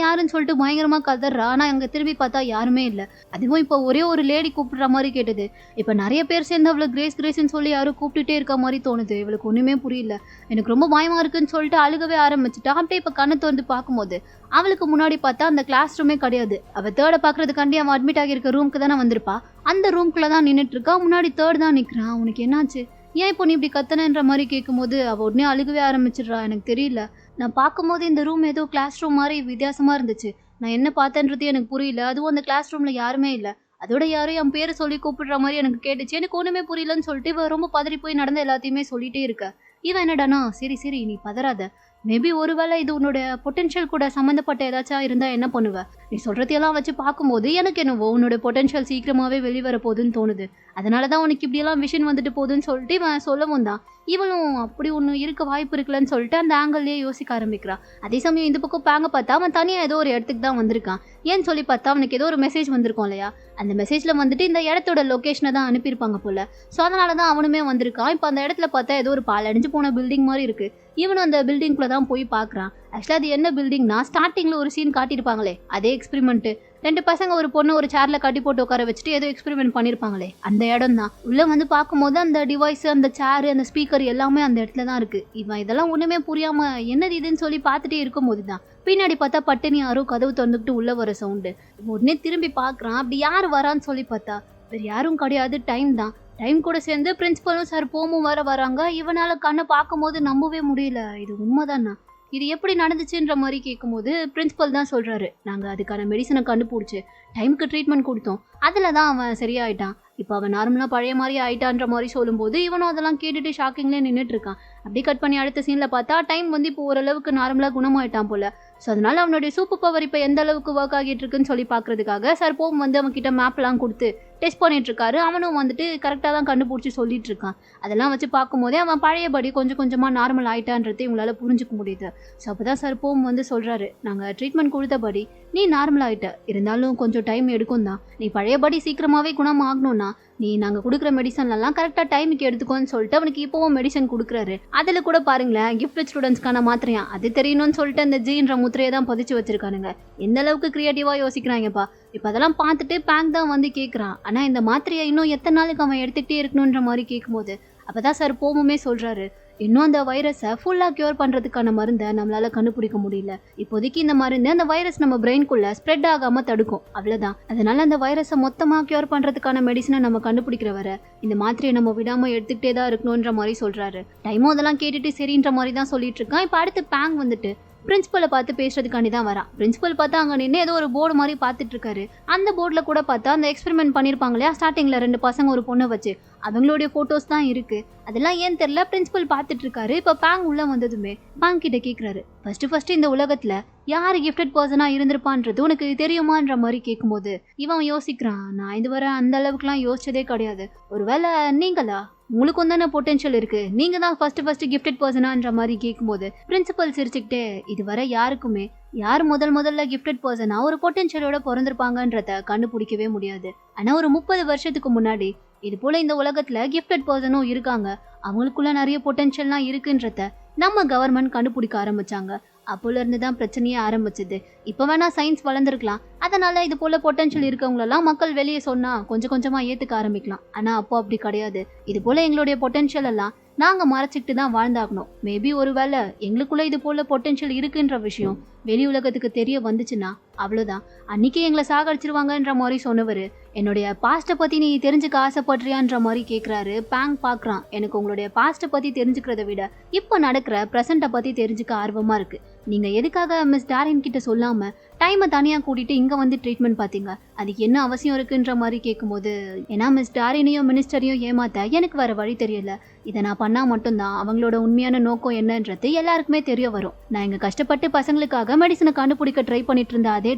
யாருன்னு சொல்லிட்டு பயங்கரமாக கதறா. ஆனால் அங்கே திரும்பி பார்த்தா யாருமே இல்லை, அதுவும் இப்போ ஒரே ஒரு லேடி கூப்பிடுற மாதிரி கேட்டது. இப்போ நிறைய பேர் சேர்ந்து அவளை கிரேஸ்ன்னு சொல்லி யாரும் கூப்பிட்டுட்டே இருக்க மாதிரி தோணுது. இவளுக்கு ஒன்றுமே புரியல, எனக்கு ரொம்ப பயமாக இருக்குன்னு சொல்லிட்டு அழுகவே ஆரம்பிச்சுட்டா. அப்படியே இப்போ கண்ணை திறந்து பார்க்கும்போது அவளுக்கு முன்னாடி பார்த்தா அந்த கிளாஸ் ரூமே கிடையாது. அவள் தேர்டை பார்க்கறதுக்காண்டி அவன் அட்மிட் ஆகியிருக்க ரூமுக்கு தானே வந்திருப்பா, அந்த ரூம்குள்ளே தான் நின்றுட்டு இருக்கா. முன்னாடி தேர்ட் தான் நிற்கிறான். உனக்கு என்னாச்சு, ஏன் இப்போ நீ இப்படி கத்தனன்ற மாதிரி கேட்கும்போது அவள் உடனே அழுகவே ஆரம்பிச்சிடுறா. எனக்கு தெரியல, நான் பார்க்கும்போது இந்த ரூம் ஏதோ கிளாஸ் ரூம் மாதிரி வித்தியாசமாக இருந்துச்சு, நான் என்ன பார்த்தேன்றது எனக்கு புரியல, அதுவும் அந்த கிளாஸ் ரூமில் யாருமே இல்லை, அதோட யாரும் என் பேரை சொல்லி கூப்பிடுற மாதிரி எனக்கு கேட்டுச்சு, எனக்கு ஒன்றுமே புரியலன்னு சொல்லிட்டு இவன் ரொம்ப பதறி போய் நடந்த எல்லாத்தையுமே சொல்லிட்டே இருக்க. இவன் என்னடானா சரி நீ பதறாத, மேபி ஒருவேளை இது உன்னோட பொட்டென்ஷியல் கூட சம்மந்தப்பட்ட ஏதாச்சும் இருந்தா என்ன பண்ணுவ? நீ சொல்றதையெல்லாம் வச்சு பார்க்கும்போது எனக்கு என்னவோ உன்னோட பொட்டென்ஷியல் சீக்கிரமாவே வெளிவர போகுதுன்னு தோணுது. அதனாலதான் உனக்கு இப்படியெல்லாம் விஷன் வந்துட்டு போகுதுன்னு சொல்லிட்டு இவன் சொல்லவும் தான் இவளும் அப்படி ஒன்று இருக்க வாய்ப்பு இருக்குல்லன்னு சொல்லிட்டு அந்த ஆங்கிள்லேயே யோசிக்க ஆரம்பிக்கிறான். அதே சமயம் இந்த பக்கம் பேங்க பார்த்தா அவன் தனியாக ஏதோ ஒரு இடத்துக்கு தான் வந்திருக்கான். ஏன்னு சொல்லி பார்த்தா அவனுக்கு ஏதோ ஒரு மெசேஜ் வந்திருக்கும் இல்லையா, அந்த மெசேஜில் வந்துட்டு இந்த இடத்தோட லொக்கேஷனை தான் அனுப்பியிருப்பாங்க போல. ஸோ அதனால தான் அவனுமே வந்திருக்கான். இப்போ அந்த இடத்துல பார்த்தா ஏதோ ஒரு பாலடைஞ்சு போன பில்டிங் மாதிரி இருக்கு. இவனும் அந்த பில்டிங்குள்ளே தான் போய் பார்க்குறான். ஆக்சுவலாக அது என்ன பில்டிங்னா, ஸ்டார்டிங்கில் ஒரு சீன் காட்டியிருப்பாங்களே அதே எக்ஸ்பெரிமெண்ட்டு, 2 பசங்க ஒரு பொண்ணு ஒரு சேர்ல கட்டி போட்டு உட்கார வச்சுட்டு ஏதோ எக்ஸ்பெரிமெண்ட் பண்ணியிருப்பாங்களே அந்த இடம் தான். உள்ள வந்து பார்க்கும்போது அந்த டிவைஸ், அந்த சேரு, அந்த ஸ்பீக்கர் எல்லாமே அந்த இடத்துல தான் இருக்கு. இவன் இதெல்லாம் ஒண்ணுமே புரியாம என்னது இதுன்னு சொல்லி பார்த்துட்டே இருக்கும்போது தான் பின்னாடி பார்த்தா பட்டுன்னு யாரோ கதவு திறந்துக்கிட்டு உள்ள வர சவுண்டு. உடனே திரும்பி பார்க்குறான். அப்படி யார் வரான்னு சொல்லி பார்த்தா வேற யாரும் கிடையாது, டைம் தான். டைம் கூட சேர்ந்து பிரின்சிபலும் சார் போமும் வராங்க. இவனால கண்ணை பார்க்கும்போது நம்பவே முடியல, இது உண்மைதானா, இது எப்படி நடந்துச்சுன்ற மாதிரி கேட்கும்போது பிரின்சிபல் தான் சொல்கிறாரு, நாங்கள் அதுக்கான மெடிசனை கண்டுபிடிச்சி டைமுக்கு ட்ரீட்மெண்ட் கொடுத்தோம், அதில் தான் அவன் சரியாயிட்டான், இப்போ அவன் நார்மலாக பழைய மாதிரி ஆயிட்டான்ற மாதிரி சொல்லும்போது இவனும் அதெல்லாம் கேட்டுட்டு ஷாக்கிங்லேயே நின்றுட்டு இருக்கான். அப்படியே கட் பண்ணி அடுத்த சீனில் பார்த்தா டைம் வந்து இப்போ ஓரளவுக்கு நார்மலாக குணமாயிட்டான் போல. ஸோ அதனால அவனுடைய சூப்பர் பவர் இப்போ எந்த அளவுக்கு ஒர்க் ஆகிட்டு இருக்குன்னு சொல்லி பார்க்கறதுக்காக சார் போம் வந்து அவன்கிட்ட மேப்லாம் கொடுத்து டெஸ்ட் பண்ணிட்டு இருக்காரு. அவனும் வந்துட்டு கரெக்டாக தான் கண்டுபிடிச்சி சொல்லிட்டு இருக்கான். அதெல்லாம் வச்சு பார்க்கும்போதே அவன் பழையபடி கொஞ்சம் கொஞ்சமாக நார்மல் ஆயிட்டான்றது இவங்களால புரிஞ்சுக்க முடியுது. ஸோ அப்போ தான் சார் போம் வந்து சொல்கிறாரு, நாங்கள் ட்ரீட்மெண்ட் கொடுத்தபடி நீ நார்மல் ஆகிட்ட, இருந்தாலும் கொஞ்சம் டைம் எடுக்கும் தான், நீ பழையபடி சீக்கிரமாகவே குணம் ஆகணும்னா நீ நாங்கள் கொடுக்குற மெடிசன்லாம் கரெக்டாக டைமுக்கு எடுத்துக்கோன்னு சொல்லிட்டு அவனுக்கு இப்போவும் மெடிசன் கொடுக்குறாரு. அதில் கூட பாருங்களேன், கிஃப்ட் ஸ்டூடெண்ட்ஸ்க்கான மாத்திரையா அது தெரியணும்னு சொல்லிட்டு அந்த ஜீன்ற முத்திரையை தான் பதிச்சு வச்சிருக்கானுங்க. எந்த அளவுக்கு கிரியேட்டிவாக யோசிக்கிறாங்கப்பா. இப்போ அதெல்லாம் பார்த்துட்டு பேங்க் தான் வந்து கேட்குறான், ஆனால் இந்த மாத்திரையை இன்னும் எத்தனை நாளுக்கு அவன் எடுத்துக்கிட்டே இருக்கணுன்ற மாதிரி கேட்கும்போது அப்போ தான் சார் போமுமே சொல்கிறாரு, இன்னும் அந்த வைரஸை ஃபுல்லாக க்யூர் பண்ணுறதுக்கான மருந்தை நம்மளால கண்டுபிடிக்க முடியல. இப்போதைக்கு இந்த மருந்து அந்த வைரஸ் நம்ம பிரெயின்குள்ளே ஸ்ப்ரெட் ஆகாமல் தடுக்கும், அவ்வளோதான். அதனால அந்த வைரஸை மொத்தமாக க்யூர் பண்ணுறதுக்கான மெடிசனை நம்ம கண்டுபிடிக்கிற வர இந்த மாத்திரையை நம்ம விடாமல் எடுத்துக்கிட்டே தான் இருக்கணுன்ற மாதிரி சொல்கிறாரு. டைமும் அதெல்லாம் கேட்டுட்டு சரின்ற மாதிரி தான் சொல்லிட்டு இருக்கான். இப்போ அடுத்து பேங்க் வந்துட்டு பிரின்சிபலை பார்த்து பேசுறதுக்காண்டி தான் வரான். பிரின்சிபல் பார்த்தா அங்கே நின்று ஏதோ ஒரு போர்டு மாதிரி பார்த்துட்டு இருக்காரு. அந்த போர்டில் கூட பார்த்தா அந்த எக்ஸ்பெரிமெண்ட் பண்ணியிருப்பாங்க இல்லையா ஸ்டார்டிங்கில் 2 பசங்க ஒரு பொண்ணை வச்சு, அவங்களுடைய ஃபோட்டோஸ் தான் இருக்கு. அதெல்லாம் ஏன் தெரியல, பிரின்சிபல் பார்த்துட்டு இருக்காரு. இப்போ பேங் உள்ள வந்ததுமே பேங்க் கிட்ட கேட்குறாரு, ஃபர்ஸ்ட் இந்த உலகத்தில் யார் கிஃப்டட் பர்சனாக இருந்திருப்பான்றது உனக்கு தெரியுமான்ற மாதிரி கேட்கும்போது இவன் யோசிக்கிறான், நான் இதுவரை அந்த அளவுக்குலாம் யோசிச்சதே கிடையாது, ஒருவேளை நீங்களா, உங்களுக்கும் தானே பொட்டென்ஷியல் இருக்கு, நீங்க தான் ஃபர்ஸ்ட் கிஃப்டட் பர்சனான்ற மாதிரி கேட்கும்போது பிரின்சிபல் சிரிச்சுக்கிட்டே, இதுவரை யாருக்குமே யார் முதல்ல கிஃப்டட் பர்சனா ஒரு பொட்டென்ஷியலோட பிறந்திருப்பாங்கன்றத கண்டுபிடிக்கவே முடியாது. ஆனால் ஒரு 30 வருஷத்துக்கு முன்னாடி இது போல இந்த உலகத்துல கிஃப்டட் பர்சனும் இருக்காங்க, அவங்களுக்குள்ள நிறைய பொட்டென்ஷியல்லாம் இருக்குன்றத நம்ம கவர்மெண்ட் கண்டுபிடிக்க ஆரம்பிச்சாங்க. அப்போல இருந்து தான் பிரச்சனையே ஆரம்பிச்சது. இப்போ வேணா சயின்ஸ் வளர்ந்துருக்கலாம், அதனால இது போல பொட்டென்ஷியல் இருக்கவங்களெல்லாம் மக்கள் வெளியே சொன்னா கொஞ்சம் கொஞ்சமா ஏத்துக்க ஆரம்பிக்கலாம். ஆனா அப்போ அப்படி கிடையாது. இது போல எங்களுடைய பொட்டென்ஷியல் எல்லாம் நாங்க மறைச்சிட்டு தான் வாழ்ந்தாகணும். மேபி ஒருவேளை எங்களுக்குள்ள இது போல பொட்டென்ஷியல் இருக்குன்ற விஷயம் வெளி உலகத்துக்கு தெரிய வந்துச்சுன்னா அவ்வளோதான், அன்னைக்கு எங்களை சாகடிச்சிருவாங்கன்ற மாதிரி சொன்னவர் என்னுடைய பாஸ்ட்டை பற்றி நீ தெரிஞ்சுக்க ஆசைப்படுறியான்ற மாதிரி கேட்குறாரு. பேங்க் பார்க்குறான், எனக்கு உங்களுடைய பாஸ்ட்டை பற்றி தெரிஞ்சுக்கிறத விட இப்போ நடக்கிற ப்ரெசண்ட்டை பற்றி தெரிஞ்சுக்க ஆர்வமாக இருக்குது. நீங்கள் எதுக்காக மிஸ் டாரின் கிட்ட சொல்லாமல் டைமை தனியாக கூட்டிகிட்டு இங்கே வந்து ட்ரீட்மெண்ட் பார்த்தீங்க, அதுக்கு என்ன அவசியம் இருக்குன்ற மாதிரி கேட்கும்போது, ஏன்னா மிஸ் டாரினையும் மினிஸ்டரையும் ஏமாற்ற எனக்கு வேறு வழி தெரியல, இதை நான் பண்ணால் மட்டும்தான் அவங்களோட உண்மையான நோக்கம் என்னன்றது எல்லாருக்குமே தெரிய வரும். நான் இங்கே கஷ்டப்பட்டு பசங்களுக்காக மெடிசனை கண்டுபிடிக்க ட்ரை பண்ணிட்டு இருந்த அதே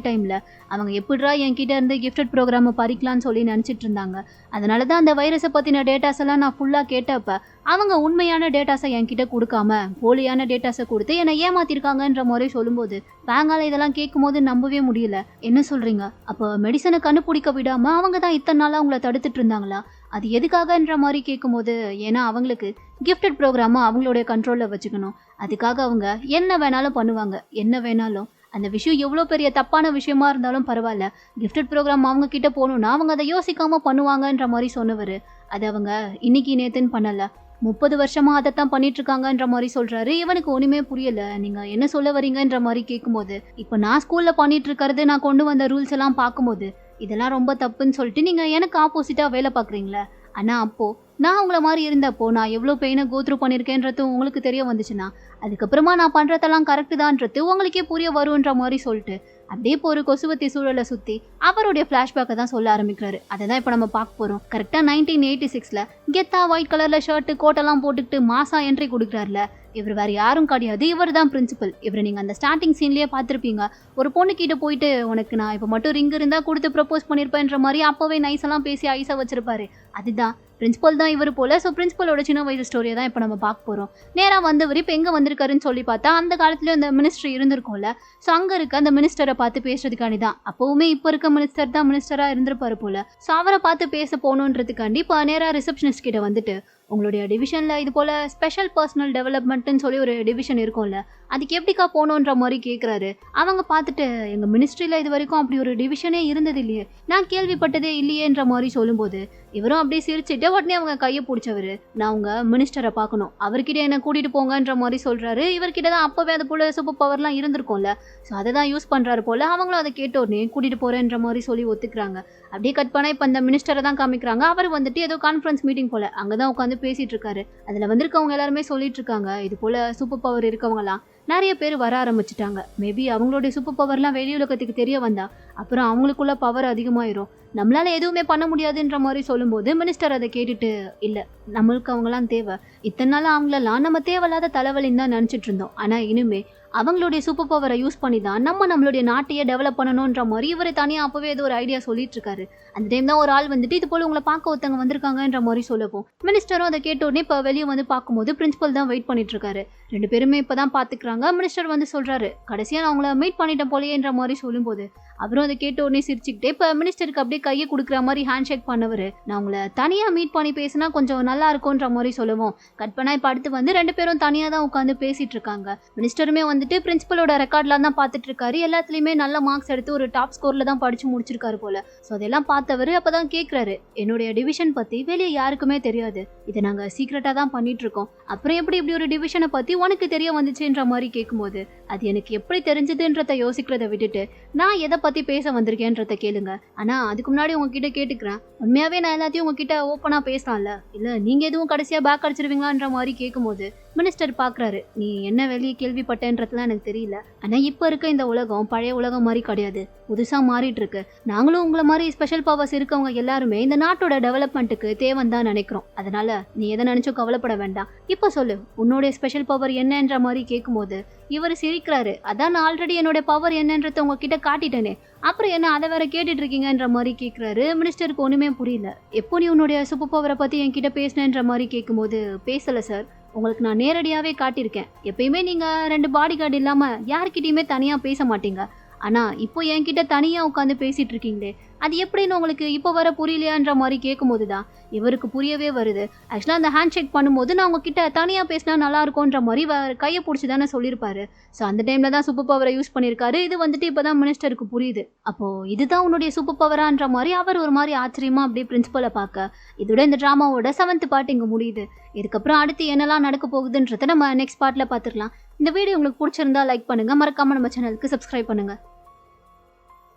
டைமில் அவங்க எப்படிரா என்கிட்ட இருந்து கிஃப்டட் ப்ரோக்ராமை பறிக்கலான்னு சொல்லி நினச்சிட்டு இருந்தாங்க. அதனால தான் அந்த வைரஸை பற்றின டேட்டாஸ் எல்லாம் நான் ஃபுல்லாக கேட்டப்ப அவங்க உண்மையான டேட்டாஸை என்கிட்ட கொடுக்காம போலியான டேட்டாஸை கொடுத்து என்னை ஏமாத்திருக்காங்கன்ற மாதிரி சொல்லும்போது பேங்கால இதெல்லாம் கேட்கும்போது நம்பவே முடியல. என்ன சொல்கிறீங்க, அப்போ மெடிசனை கண்டுபிடிக்க விடாமல் அவங்க தான் இத்தனை நாளாக அவங்கள தடுத்துட்டு இருந்தாங்களா, அது எதுக்காகன்ற மாதிரி கேட்கும்போது, ஏன்னா அவங்களுக்கு கிஃப்டட் ப்ரோக்ராமை அவங்களுடைய கண்ட்ரோலில் வச்சுக்கணும், அதுக்காக அவங்க என்ன வேணாலும் பண்ணுவாங்க, என்ன வேணாலும், அந்த விஷயம் எவ்வளோ பெரிய தப்பான விஷயமா இருந்தாலும் பரவாயில்ல, கிஃப்டட் ப்ரோக்ராம் அவங்க கிட்ட போகணுன்னா அவங்க அதை யோசிக்காமல் பண்ணுவாங்கன்ற மாதிரி சொன்னவர், அது அவங்க இன்னைக்கு நேத்துன்னு பண்ணலை, 30 வருஷமா அதைத்தான் பண்ணிட்டு இருக்காங்கன்ற மாதிரி சொல்றாரு. இவனுக்கு ஒண்ணுமே புரியல, நீங்க என்ன சொல்ல வரீங்கன்ற மாதிரி கேட்கும்போது, இப்போ நான் ஸ்கூல்ல பண்ணிட்டு இருக்கிறது, நான் கொண்டு வந்த ரூல்ஸ் எல்லாம் பார்க்கும்போது இதெல்லாம் ரொம்ப தப்புன்னு சொல்லிட்டு நீங்க எனக்கு ஆப்போசிட்டா வேலை பார்க்குறீங்களே, ஆனா அப்போ நான் உங்களை மாதிரி இருந்தப்போ நான் எவ்வளோ பெயினை கோத்ரூ பண்ணியிருக்கேன்றது உங்களுக்கு தெரிய வந்துச்சுன்னா அதுக்கப்புறமா நான் பண்ணுறதெல்லாம் கரெக்டு தான்றது உங்களுக்கே புரிய வரும்ன்ற மாதிரி சொல்லிட்டு அப்படியே இப்போ ஒரு கொசுவத்தி சூழலை சுற்றி அவருடைய ஃப்ளாஷ்பேக்கை தான் சொல்ல ஆரம்பிக்கிறாரு. அதை தான் இப்போ நம்ம பார்க்க போகிறோம். கரெக்டாக 1986 கெத்தா ஒயிட் கலரில் ஷர்ட்டு கோட்டெல்லாம் போட்டுக்கிட்டு மாசா என்ட்ரி கொடுக்குறாருல, இவர் வேற யாரும் கிடையாது, இவர் தான் பிரின்சிபல். இவரை நீங்க அந்த ஸ்டார்டிங் சீன்லயே பார்த்திருப்பீங்க. ஒரு பொண்ணு கிட்ட போயிட்டு உனக்கு நான் இப்போ மட்டும் ரிங் இருந்தா கொடுத்து ப்ரப்போஸ் பண்ணிருப்பேன்ற மாதிரி அப்பவே நைஸ் எல்லாம் பேசி ஐஸா வச்சிருப்பாரு. அதுதான் பிரின்சிபல் தான் இவர் போல. ஸோ பிரின்சிபலோட சின்ன வயசு ஸ்டோரியை தான் இப்போ நம்ம பார்க்க போகிறோம். நேராக வந்தவர் இப்போ எங்கே வந்திருக்காருன்னு சொல்லி பார்த்தா அந்த காலத்துலேயும் அந்த மினிஸ்டர் இருந்திருக்கும்ல. ஸோ அங்கே இருக்க அந்த மினிஸ்டரை பார்த்து பேசுறதுக்காண்டி தான். அப்போவுமே இப்போ இருக்க மினிஸ்டர் தான் மினிஸ்டராக இருந்திருப்பாரு போல. ஸோ அவரை பார்த்து பேச போகணுன்றதுக்காண்டி இப்போ நேராக ரிசப்ஷனிஸ்ட் கிட்ட வந்துட்டு உங்களுடைய டிவிஷனில் இது போல் ஸ்பெஷல் பர்சனல் டெவலப்மெண்ட்டுன்னு சொல்லி ஒரு டிவிஷன் இருக்கும்ல, அதுக்கு எப்படிக்கா போகணுன்ற மாதிரி கேட்குறாரு. அவங்க பார்த்துட்டு எங்கள் மினிஸ்ட்ரியில் இது வரைக்கும் அப்படி ஒரு டிவிஷனே இருந்தது இல்லையே, நான் கேள்விப்பட்டதே இல்லையேன்ற மாதிரி சொல்லும்போது இவரும் அப்படியே சிரிச்சுட்டு உடனே அவங்க கையை பிடிச்சவர், நான் உங்கள் மினிஸ்டரை பார்க்கணும், அவர்கிட்ட என்னை கூட்டிகிட்டு போங்கன்ற மாதிரி சொல்கிறாரு. இவர்கிட்ட தான் அப்போவே அது போல் சூப்பர் பவர்லாம் இருந்திருக்கும்ல, ஸோ அதை தான் யூஸ் பண்ணுறாரு போல். அவங்களும் அதை கேட்ட உடனே கூட்டிகிட்டு போகிறேன்ற மாதிரி சொல்லி ஒத்துக்கிறாங்க. அப்படியே கட் பண்ணால் இப்போ அந்த மினிஸ்டரை தான் காமிக்கிறாங்க. அவர் வந்துட்டு ஏதோ கான்ஃபரன்ஸ் மீட்டிங் போல் அங்கே தான் உட்காந்து பேசிட்டு இருக்காரு. அதில் வந்திருக்கவங்க எல்லாருமே சொல்லிட்டு இருக்காங்க, இது போல் சூப்பர் பவர் இருக்கவங்களாம் நிறைய பேர் வர ஆரம்பிச்சிட்டாங்க. மேபி அவங்களுடைய சூப்பர் பவர்லாம் வெளி உலகத்துக்கு தெரிய வந்தா அப்புறம் அவங்களுக்குள்ள பவர் அதிகமாயிரும், நம்மளால எதுவுமே பண்ண முடியாதுன்ற மாதிரி சொல்லும்போது மினிஸ்டர் அதை கேட்டுட்டு இல்லை, நம்மளுக்கு அவங்களாம் தேவை, இத்தனை நாள் அவங்களெல்லாம் நம்ம தேவையில்லாத தலைவலின்னு தான் நினச்சிட்டு இருந்தோம், ஆனால் இனிமே அவங்களுடைய சூப்பர் பவரை யூஸ் பண்ணி தான் நம்மளுடைய நாட்டையே டெவலப் பண்ணணுன்ற மாதிரி இவர் தனியாக அப்போவே ஏதோ ஒரு ஐடியா சொல்லிட்டு இருக்காரு. அந்த டைம் தான் ஒரு ஆள் வந்துட்டு இது போல் உங்களை பார்க்க ஒருத்தவங்க வந்திருக்காங்கன்ற மாதிரி சொல்லப்போம். மினிஸ்டரும் அதை கேட்ட உடனே இப்போ வெளியே வந்து பார்க்கும்போது பிரின்சிபல் தான் வெயிட் பண்ணிட்டு இருக்காரு. ரெண்டு பேருமே இப்போ தான் பார்த்துக்கிறாங்க. மினிஸ்டர் வந்து சொல்றாரு, கடைசியாக நான் அவங்கள மீட் பண்ணிட்டேன் போலேன்ற மாதிரி சொல்லும்போது அவரும் அதை கேட்ட உடனே சிரிச்சுக்கிட்டே இப்போ மினிஸ்டருக்கு அப்படியே கையை கொடுக்குற மாதிரி ஹேண்ட் ஷேக் பண்ணவர், நான் உங்களை தனியாக மீட் பண்ணி பேசினா கொஞ்சம் நல்லா இருக்கும்ன்ற மாதிரி சொல்லுவோம். கட் பண்ணா இப்போ அடுத்து வந்து ரெண்டு பேரும் தனியாக தான் உட்காந்து பேசிட்டு இருக்காங்க. மினிஸ்டருமே வந்துட்டு பிரின்சிபலோட ரெக்கார்ட்லாம் தான் பார்த்துட்டு இருக்காரு. எல்லாத்துலேயுமே நல்ல மார்க்ஸ் எடுத்து ஒரு டாப் ஸ்கோரில் தான் படிச்சு முடிச்சிருக்காரு போல. ஸோ அதெல்லாம் பார்த்தவர் அப்போ தான் கேட்குறாரு, என்னுடைய டிவிஷன் பற்றி வெளியே யாருக்குமே தெரியாது, இதை நாங்கள் சீக்ரெட்டாக தான் பண்ணிட்டு இருக்கோம், அப்புறம் எப்படி இப்படி ஒரு டிவிஷனை பற்றி உனக்கு தெரிய வந்துச்சுன்ற மாதிரி கேட்கும்போது அது எனக்கு எப்படி தெரிஞ்சதுன்றத யோசிக்கிறத விட்டுட்டு நான் எதை பற்றி பேச வந்திருக்கேன்றத கேளுங்க. ஆனால் அதுக்கு முன்னாடி உங்ககிட்ட கேட்டுக்கிறேன், உண்மையாகவே நான் எல்லாத்தையும் உங்ககிட்ட ஓப்பனாக பேசலாம்ல, இல்லை நீங்கள் எதுவும் கடைசியாக பேக் அடிச்சிருவீங்களான்ற மாதிரி கேட்கும்போது மினிஸ்டர் பார்க்குறாரு, நீ என்ன வெளியே கேள்விப்பட்டேன்றதுலாம் எனக்கு தெரியல, ஆனால் இப்போ இருக்க இந்த உலகம் பழைய உலகம் மாதிரி கிடையாது, புதுசாக மாறிட்டு இருக்கு, நாங்களும் உங்களை மாதிரி ஸ்பெஷல் பவர்ஸ் இருக்கவங்க எல்லாருமே இந்த நாட்டோட டெவலப்மெண்ட்டுக்கு தேவைன்னு தான் நினைக்கிறோம், அதனால நீ எதை நினைச்சும் கவலைப்பட வேண்டாம், இப்போ சொல்லு உன்னுடைய ஸ்பெஷல் பவர் என்னன்ற மாதிரி கேட்கும்போது இவர் சிரிக்கிறாரு, அதான் நான் ஆல்ரெடி என்னோட பவர் என்னன்றத உங்ககிட்ட காட்டிட்டேனே, அப்புறம் என்ன அதை வேற கேட்டுட்டு இருக்கீங்கன்ற மாதிரி கேட்குறாரு. மினிஸ்டருக்கு ஒன்றுமே புரியல. எப்போ நீ உன்னுடைய சூப்பர் பவரை பற்றி என்கிட்ட பேசினேன்ற மாதிரி கேட்கும்போது பேசலை சார், உங்களுக்கு நான் நேரடியாகவே காட்டியிருக்கேன், எப்பயுமே நீங்கள் 2 பாடி கார்டு இல்லாமல் யார்கிட்டையுமே தனியாக பேச மாட்டீங்க, ஆனால் இப்போ என்கிட்ட தனியாக உட்காந்து பேசிகிட்டு இருக்கீங்களே அது எப்படின்னு உங்களுக்கு இப்போ வர புரியலையான்ற மாதிரி கேட்கும்போது தான் இவருக்கு புரியவே வருது. ஆக்சுவலாக அந்த ஹேண்ட் ஷேக் பண்ணும்போது நான் உங்ககிட்ட தனியாக பேசினா நல்லா இருக்கும்ன்ற மாதிரி கையை பிடிச்சி தானே சொல்லியிருப்பாரு. ஸோ அந்த டைமில் தான் சூப்பர் பவரை யூஸ் பண்ணியிருக்காரு. இது வந்துட்டு இப்போ தான் மினிஸ்டருக்கு புரியுது. அப்போது இதுதான் உன்னுடைய சூப்பர் பவரான்ற மாதிரி அவர் ஒரு மாதிரி ஆச்சரியமாக அப்படியே பிரின்சிபலை பார்க்க இதோட இந்த ட்ராமாவோட 7th பார்ட் இங்கே முடியுது. இதுக்கப்புறம் அடுத்து என்னெல்லாம் நடக்க போகுதுன்றதை நம்ம நெக்ஸ்ட் பார்ட்டில் பார்த்துக்கலாம். இந்த வீடியோ உங்களுக்கு பிடிச்சிருந்தா லைக் பண்ணுங்கள், மறக்காமல் நம்ம சேனலுக்கு சப்ஸ்கிரைப் பண்ணுங்கள்.